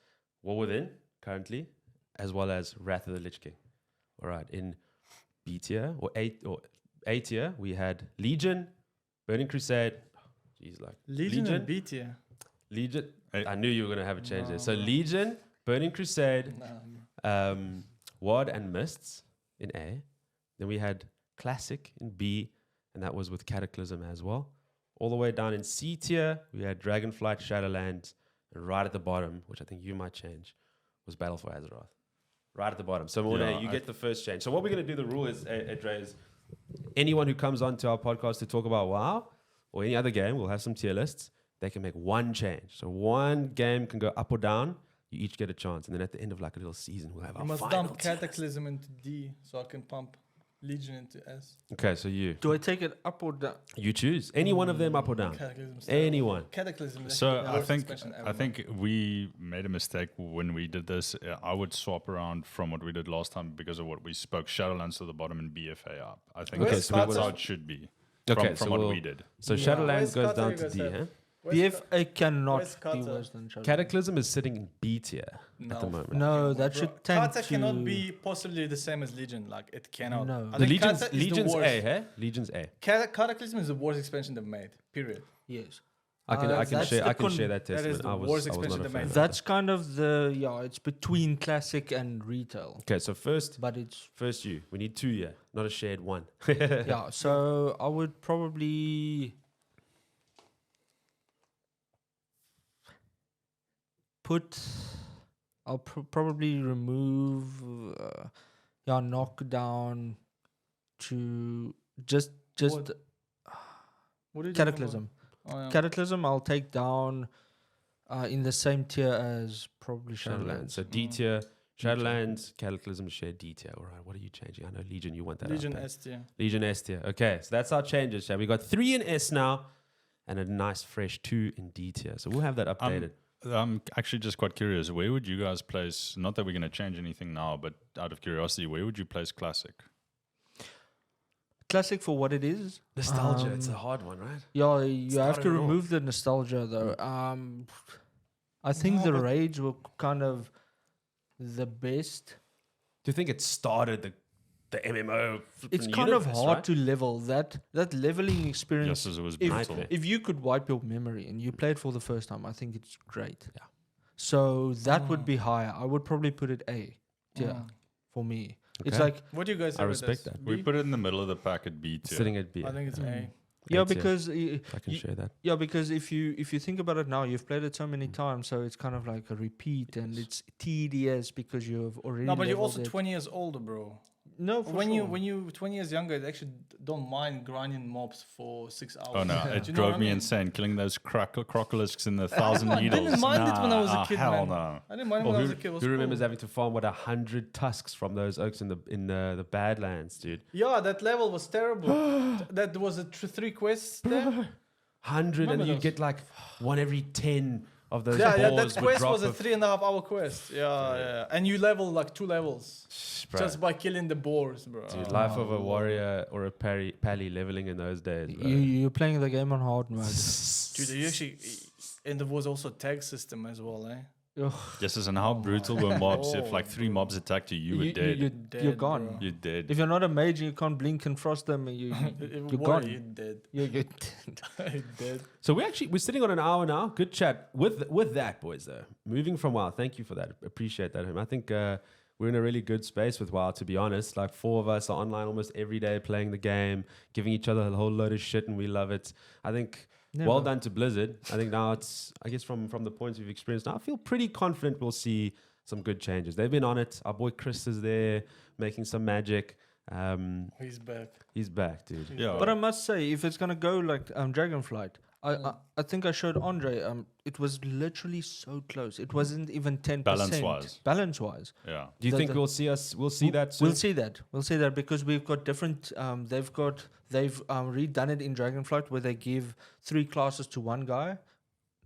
War Within currently, as well as Wrath of the Lich King. All right. In B tier or A tier, we had Legion, Burning Crusade. Jeez, like Legion and B tier. Legion. Hey. I knew you were gonna have a change there. So No. Legion, Burning Crusade, Nah, WoD and Mists in A. Then we had Classic in B, and that was with Cataclysm as well. All the way down in C tier, we had Dragonflight, Shadowlands, and right at the bottom, which I think you might change, was Battle for Azeroth. Right at the bottom. So Mornay, Yeah, you I- get the first change. So what we're gonna do, the rule is, Dre, is anyone who comes onto our podcast to talk about WoW or any other game, we'll have some tier lists. They can make one change. So one game can go up or down. You each get a chance. And then at the end of like a little season, we'll have You our must final dump tier list. Cataclysm into D so I can pump Legion into S. Okay, so Do I take it up or down? you choose any one of them, up or down. Cataclysm. Anyone. Cataclysm. is So actually the I worst think expansion ever I made. think we made a mistake when we did this. I would swap around from what we did last time because of what we spoke. Shadowlands to the bottom and BFA up. I think Okay, that's, so we that's will- how it should be. Okay, from so what we'll- we did. So Yeah. Shadowlands Where's goes Qatar, down you to guys D, have? huh? Where's BFA cannot where's be Qatar? worse than Shadowlands. Cataclysm is sitting in B tier at No, the moment. No, that Bro, should tend Kata to... cannot be possibly the same as Legion. Like it cannot. No. I The think Legion's, Kata is Legion's the A, worst. huh? Legion's A. Cataclysm is the worst expansion they've made. Period. Yes. I can That's share the I can share that that is testament. the I was worst not expansion a they fan made. of That's kind of the... it's between classic and retail. Okay, so first But it's... you. We need 2 here, not a shared one. Yeah, so I would probably... I'll probably remove, knock down to just What? What did you Cataclysm. Oh, yeah. Cataclysm, I'll take down in the same tier as probably Shadowlands. Shadowlands. So D tier, Shadowlands, Cataclysm, shared D tier. All right, what are you changing? I know Legion, you want that Legion up, eh? S tier. Legion S tier. Okay, so that's our changes. Shall we got 3 in S now and a nice fresh 2 in D tier. So we'll have that updated. I'm actually just quite curious. Where would you guys place? Not that we're going to change anything now, but out of curiosity, where would you place Classic? Classic for what it is. Nostalgia, it's a hard one, right? Yeah, you have to Started it off. remove the nostalgia though. I think No, the but- raids were kind of the best. Do you think it started the MMO? It's flippin' kind of universe, hard right? to level that leveling experience. Yes, it was If, brutal. Nightmare. if you could wipe your memory and you play it for the first time, I think it's great. Yeah. So that would be higher. I would probably put it A tier Mm. for me. It's Okay. like What do you guys I have respect with that. this? We put it in the middle of the pack at B tier. Sitting at B. I think it's A. yeah, tier. because I can you- share that. yeah, because if you think about it now, you've played it so many times, so it's kind of like a repeat, and it's tedious because you've already. No, but you're leveled also it. 20 years older, bro. No, for When sure. you 20 years younger, you actually don't mind grinding mobs for 6 hours. Oh no, Do it you know drove what I me mean? insane, killing those crocolisks in the 1,000 I needles. didn't mind it when I was a kid, Hell man. no. I didn't mind it Well, when I who was a kid. It was who remembers cool. having to farm 100 tusks from those oaks in the Badlands, dude? Yeah, that level was terrible. That was 3 quests there. 100, and Remember you those? get like 1 every 10 of those Yeah, balls that would quest drop was a of- 3.5 hour quest. Yeah. And you level like 2 levels Bro. just by killing the boars, bro. Dude, life of a warrior or a pally leveling in those days, bro. You're playing the game on hard mode. Dude, you actually, and there was also a tag system as well, eh? Ugh. Yes, and how brutal were mobs? If Oh, like 3 mobs attacked you, you were You- dead. you're Dead, gone. bro. You're dead. If you're not a mage and you can't blink and frost them, you're You're gone. You're dead. You're You're dead. So we're sitting on an hour now. Good chat with that, boys. Though moving from WoW, thank you for that. Appreciate that. I think we're in a really good space with WoW. To be honest, like 4 of us are online almost every day playing the game, giving each other a whole load of shit, and we love it. I think. Well done to Blizzard. I think now it's, I guess from the points we've experienced now, I feel pretty confident we'll see some good changes. They've been on it. Our boy Chris is there making some magic. He's back. He's back, dude. Yeah. But I must say, if it's gonna go like Dragonflight, I think I showed Andre. It was literally so close. It wasn't even 10%. Balance-wise. Balance-wise. Yeah. Do you The- think the- we'll see that soon? We'll see that. We'll see that because we've got different. They've redone it in Dragonflight where they give 3 classes to one guy,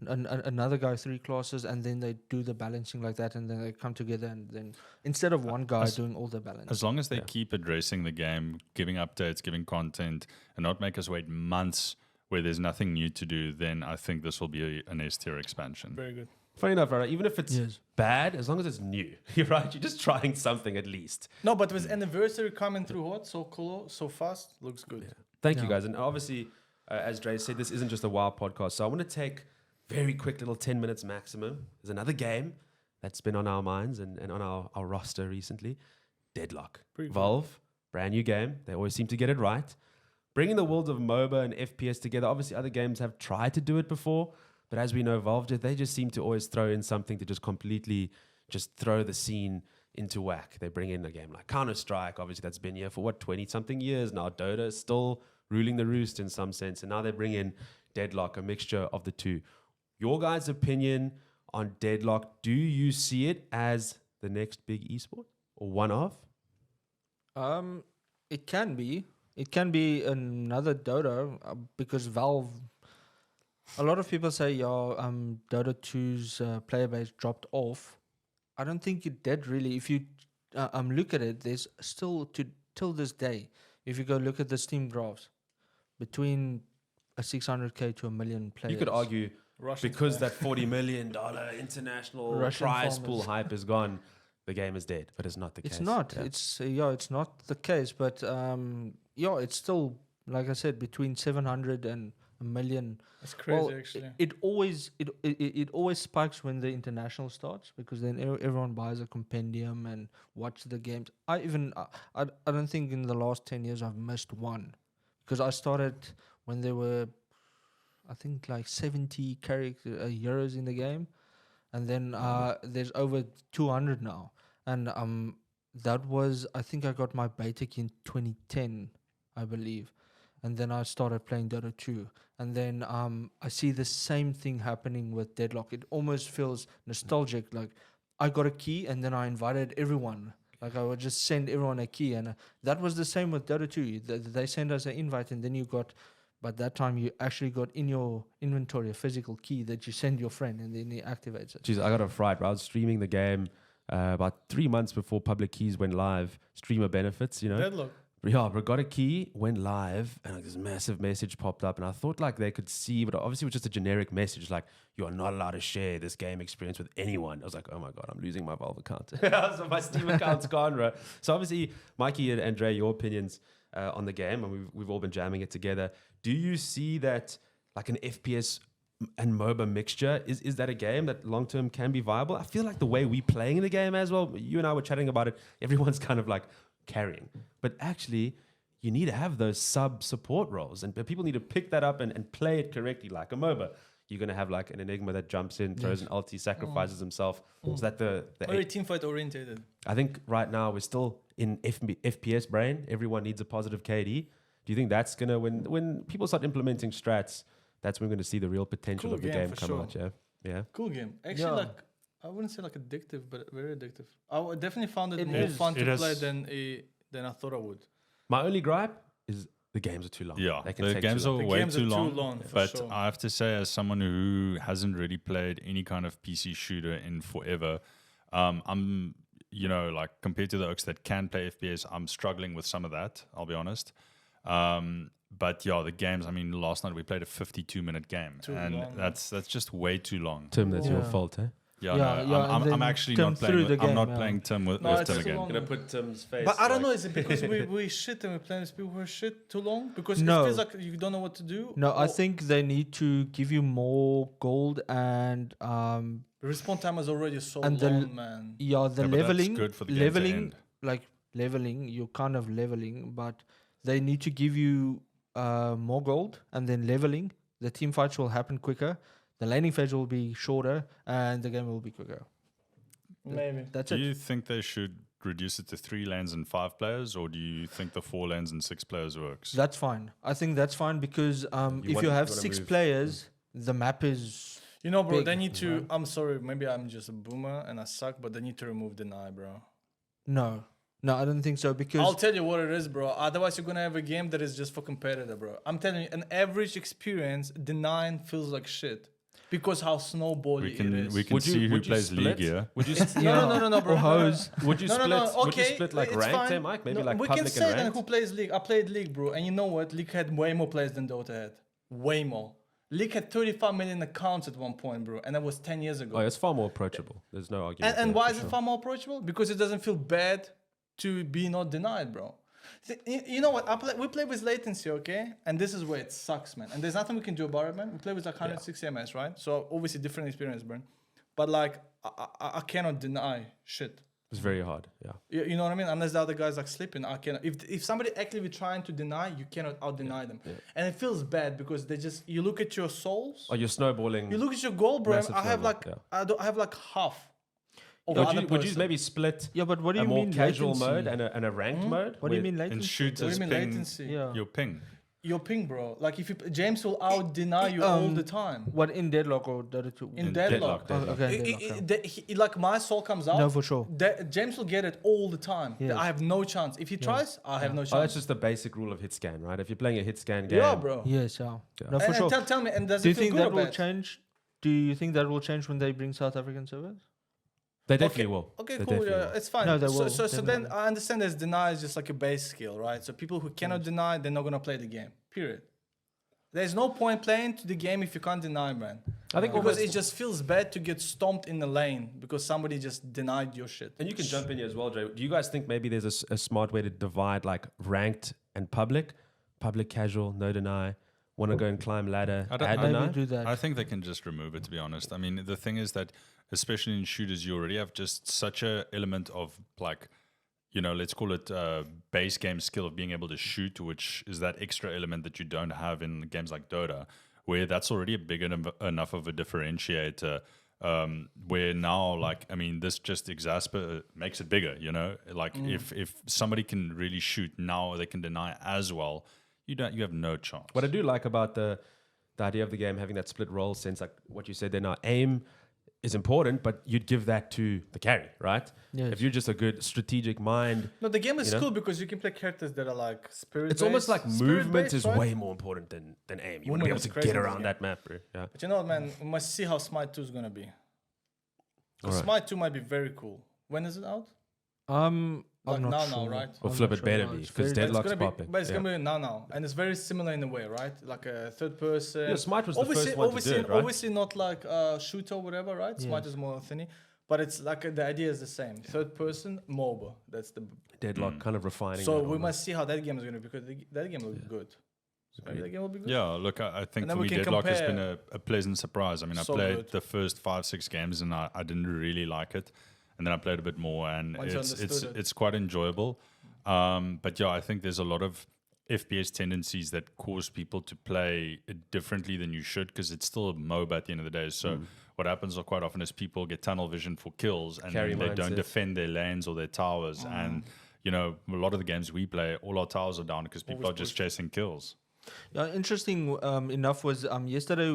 another guy 3 classes, and then they do the balancing like that, and then they come together, and then instead of one guy doing all the balance. As long as they keep addressing the game, giving updates, giving content, and not make us wait months where there's nothing new to do, then I think this will be an S tier expansion. Very good. Funny enough, right? Even if it's Yes. bad, as long as it's new, you're right. You're just trying something at least. No, but with anniversary coming through hot, so cool, so fast, looks good. Thank you Yeah. guys. And obviously, as Dre said, this isn't just a WoW podcast. So I want to take very quick little 10 minutes maximum. There's another game that's been on our minds and on our roster recently. Deadlock. Pretty cool. Valve, brand new game. They always seem to get it right. Bringing the worlds of MOBA and FPS together. Obviously, other games have tried to do it before. But as we know, Valve, they just seem to always throw in something to just completely just throw the scene into whack. They bring in a game like Counter-Strike. Obviously, that's been here for 20-something years now. Dota is still ruling the roost in some sense. And now they bring in Deadlock, a mixture of the two. Your guys' opinion on Deadlock, do you see it as the next big esport or one of? It can be. It can be another Dota because Valve. A lot of people say, Dota 2's player base dropped off. I don't think it did really. If you look at it, there's still till this day. If you go look at the Steam graphs, between a 600K to a million players. You could argue Russian because flag. that $40 million international Russian prize farmers. pool hype is gone, the game is dead. But it's not the case. It's not. Yeah. It's not the case. But it's still, like I said, between 700 and a million. It's crazy, Well, actually. it always spikes when the international starts because then everyone buys a compendium and watch the games. I don't think in the last 10 years I've missed one because I started when there were, I think, like 70 euros in the game, and then there's over 200 now. And that was, I think I got my beta key in 2010, I believe. And then I started playing Dota 2. And then I see the same thing happening with Deadlock. It almost feels nostalgic. Like I got a key and then I invited everyone. Like I would just send everyone a key. And that was the same with Dota 2. They send us an invite and then you got, but that time you actually got in your inventory a physical key that you send your friend and then he activates it. Jeez, I got a fright, bro. I was streaming the game about 3 months before public keys went live. Streamer benefits, you know. Deadlock. Yeah, bro, got a key, went live, and like this massive message popped up, and I thought like they could see, but obviously it was just a generic message, like you are not allowed to share this game experience with anyone. I was like, oh my god, I'm losing my Valve account. So my Steam account's gone, bro. So obviously, Mikey and Andre, your opinions on the game, and we've all been jamming it together. Do you see that like an FPS and MOBA mixture? Is that a game that long term can be viable? I feel like the way we playing the game as well. You and I were chatting about it. Everyone's kind of like carrying, but actually you need to have those sub support roles and people need to pick that up and play it correctly. Like a MOBA, you're going to have like an Enigma that jumps in, throws an ulti, sacrifices himself, so that the Very teamfight orientated. I think right now we're still in FPS brain. Everyone needs a positive KD. Do you think that's gonna when people start implementing strats, that's when we're gonna see the real potential Cool of the game game for come sure. out? Yeah. Cool game. Actually, Yeah. like I wouldn't say like addictive, but very addictive. definitely found it It more is. fun It to is. play than I thought I would. My only gripe is the games are too long. Yeah, They can the take too games long. are The way games too are long. too long, for But sure. I have to say, as someone who hasn't really played any kind of PC shooter in forever, I'm, like compared to the Oaks that can play FPS, I'm struggling with some of that, I'll be honest. But yeah, the games, I mean, last night we played a 52-minute game. Too and long. that's just way too long. Tim, that's your Yeah. fault, eh? Yeah, Yeah, no, yeah, and I'm then actually Tim not threw playing. the I'm game, not yeah. playing Tim with, No, with it's Tim too again. long. Gonna put Tim's face. But I don't know, is it because we shit and we play with people who are shit too long? Because No. it feels like you don't know what to do? No, I Or think they need to give you more gold and the respawn time is already so and the long, man. the Yeah, but that's leveling good for the game to end. leveling, you're kind of leveling, but they need to give you more gold and then leveling. The team fights will happen quicker, the laning phase will be shorter, and the game will be quicker. Maybe. That's Do it. you think they should reduce it to 3 lanes and 5 players, or do you think the 4 lanes and 6 players works? That's fine. I think that's fine because if want- you you have wanna 6 move. players, the map is You know, bro, Big, they need to. right? I'm sorry, maybe I'm just a boomer and I suck, but they need to remove deny, bro. no, I don't think so because I'll tell you what it is, bro. Otherwise, you're gonna have a game that is just for competitor, bro. I'm telling you, an average experience, denying feels like shit because how snowbally We it can is. we can see who plays League here. Would you No, bro. Or hose. would you No, split? no, no. Would you Okay, split like it's ranked, fine. Mike? Maybe No, like we public can say and then ranked. who plays League. I played League, bro, and you know what? League had way more players than Dota had. Way more. League had 35 million accounts at one point, bro, and that was 10 years ago. Oh, it's far more approachable. There's no argument. And there, why for is it sure. far more approachable? Because it doesn't feel bad to be not denied, bro. You know what? We play with latency, okay? And this is where it sucks, man. And there's nothing we can do about it, man. We play with like 106 ms, right? So obviously different experience, bro. But like, I cannot deny shit. It's very hard. Yeah. You know what I mean? Unless the other guy's like sleeping, I cannot. If somebody actively trying to deny, you cannot out deny them. Yeah. And it feels bad because you look at your souls, Oh, you're snowballing. you look at your goal, bro. Massive I have snowball, like I have like half. Of Would other you, would you person. maybe split yeah, but what do a you more mean casual latency? mode and a ranked mode? What do you where- mean latency? In What do shooters, you mean ping latency? Yeah. your ping. Your ping, bro. Like if you James will out deny you all the time. What in Deadlock or Dota 2? In Deadlock. Okay, Deadlock. Like my soul comes out. No, for sure. James will get it all the time. Yes. I have no chance. If he tries, I have no Oh, that's chance. just the basic rule of hit scan, right? If you're playing a hit scan game, Yeah, bro. Yes, yeah. No, for And sure. tell me, and does Do you it feel think good that or will bad? change? Do you think that will change when they bring South African servers? they definitely will. Okay, They cool. definitely Yeah, will. it's fine. No, they will, So then definitely. I understand as deny is just like a base skill, right? So people who cannot deny, they're not gonna play the game. Period. There's no point playing to the game if you can't deny, man. I think Because almost, it just feels bad to get stomped in the lane because somebody just denied your shit. and you can jump in here as well, Jay. Do you guys think maybe there's a smart way to divide like ranked and public? Public casual, no deny. Want to go and climb ladder, I don't- add I Maybe deny? do that. I think they can just remove it, to be honest. I mean, the thing is that, especially in shooters, you already have just such a element of like, let's call it base game skill of being able to shoot, which is that extra element that you don't have in games like Dota, where that's already a big enough of a differentiator. Where now, like, I mean, this just makes it bigger, Like, if somebody can really shoot, now they can deny as well. You have no chance. What I do like about the idea of the game having that split role sense, like what you said there now, aim is important, but you'd give that to the carry, right? Yes. If you're just a good strategic mind, No, the game is You know? cool because you can play characters that are like spirit. it's almost like movement is right? way more important than aim. You want to Movement be able is to crazy get in this around game. that map, bro. Yeah. But you know what, man? We must see how Smite 2 is gonna be. 'Cause Alright. Smite 2 might be very cool. When is it out? I'm Like not now, sure. right? Or I'm flip not it sure better now. be, It's 'cause very- But it's Deadlock's gonna be, popping. but it's Yeah. gonna be now, and it's very similar in a way, right? Like a third person. Yeah, Smite was the first one to do it, right? Obviously not like shooter or whatever, right? Smite is more thinny, but it's like the idea is the same. Third person MOBA. That's the. Deadlock kind of refining. So that we almost. must see how that game is gonna be because that game looks good. So maybe that game will be good. Yeah, look, I think And then for we me, can Deadlock has been compare. a pleasant surprise. I mean, I So played good. the first 5-6 games and I didn't really like it. And then I played a bit more and Once you it's understood it. it's quite enjoyable. But yeah, I think there's a lot of FPS tendencies that cause people to play it differently than you should because it's still a MOBA at the end of the day. So what happens quite often is people get tunnel vision for kills and Carry then they don't mindset. defend their lanes or their towers. And, a lot of the games we play, all our towers are down because people are just chasing kills. Yeah, interesting enough was yesterday.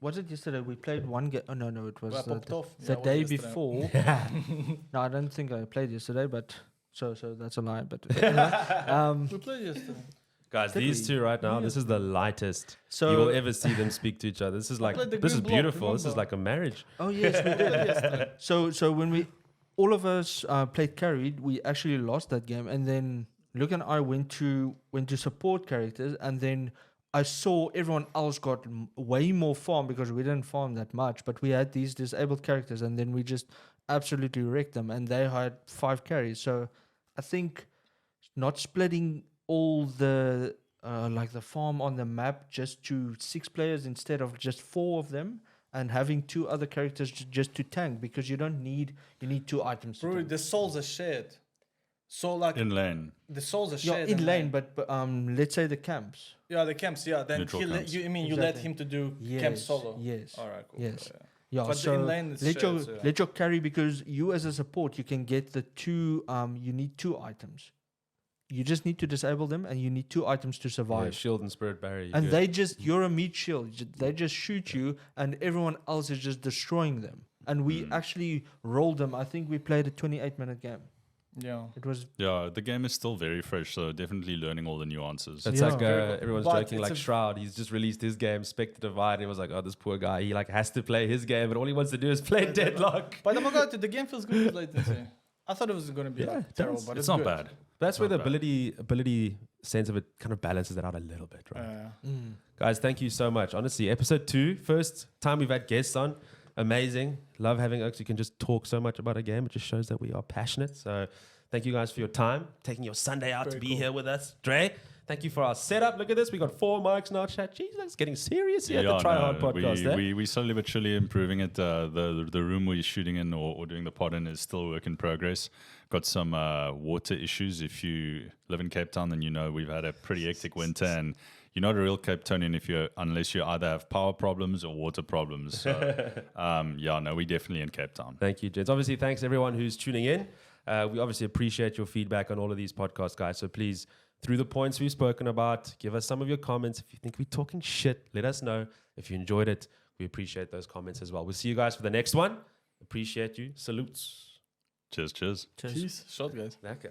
Was it yesterday? We played one game. Oh no, it was Well, I popped off. the Yeah, it was day yesterday. before. No, I don't think I played yesterday, but so that's a lie. But anyway, We played yesterday. Guys, Did these we? two right now, this is the lightest So- you will ever see them speak to each other. This is like, played the this is green block, beautiful. This is remember? like a marriage. oh yes, we did yesterday. So when all of us played carried, we actually lost that game, and then Luke and I went to support characters, and then I saw everyone else got way more farm because we didn't farm that much, but we had these disabled characters, and then we just absolutely wrecked them, and they had 5 carries. So I think not splitting all the like the farm on the map just to 6 players instead of just 4 of them, and having 2 other characters just to tank, because you need 2 items. To Bro, tank. the souls are shared. So like In lane. the souls are Yeah, shared. in lane, but let's say the camps. Yeah, the camps. Yeah, then Neutral camps. you let Exactly. him to do Yes, camp solo. yes, All right. Cool. yes. Yeah. Yeah, But so in lane it's let shared, your so yeah. let your carry, because you as a support you can get the 2. You need 2 items. You just need to disable them, and you need 2 items to Yeah, survive. shield and spirit barrier. you're And good. they just, you're a meat shield. They just shoot you, and everyone else is just destroying them. And we actually rolled them. I think we played a 28-minute game. Yeah. It was Yeah, the game is still very fresh, so definitely learning all the nuances. It's Yeah. like Very cool. everyone's But joking it's like a- Shroud. He's just released his game, Spectre Divide, and he was like, "Oh, this poor guy. He like has to play his game, but all he wants to do is play Deadlock." But oh my god, the game feels good with latency. I thought it was going to be Yeah, like it terrible, does. but It's not good. bad. That's where the Not bad. ability sense of it kind of balances it out a little bit, right? Yeah. Guys, thank you so much. Honestly, episode 2, first time we've had guests on. Amazing. Love having us. You can just talk so much about a game. It just shows that we are passionate. So thank you guys for your time, taking your Sunday out to Very be cool. here with us. Dre, thank you for our setup. Look at this. We got 4 mics now, chat. Jeez, it's getting serious here at the Tryhard podcast. we slowly but surely improving it. The room we're shooting in or doing the pod in is still a work in progress. Got some water issues. If you live in Cape Town, then you know we've had a pretty hectic winter, and you're not a real Cape Townian unless you either have power problems or water problems. So, we definitely in Cape Town. Thank you, gents. Obviously, thanks everyone who's tuning in. We obviously appreciate your feedback on all of these podcasts, guys. So please, through the points we've spoken about, give us some of your comments. If you think we're talking shit, let us know. If you enjoyed it, we appreciate those comments as well. We'll see you guys for the next one. Appreciate you. Salutes. Cheers. Peace. Shot, guys. Okay.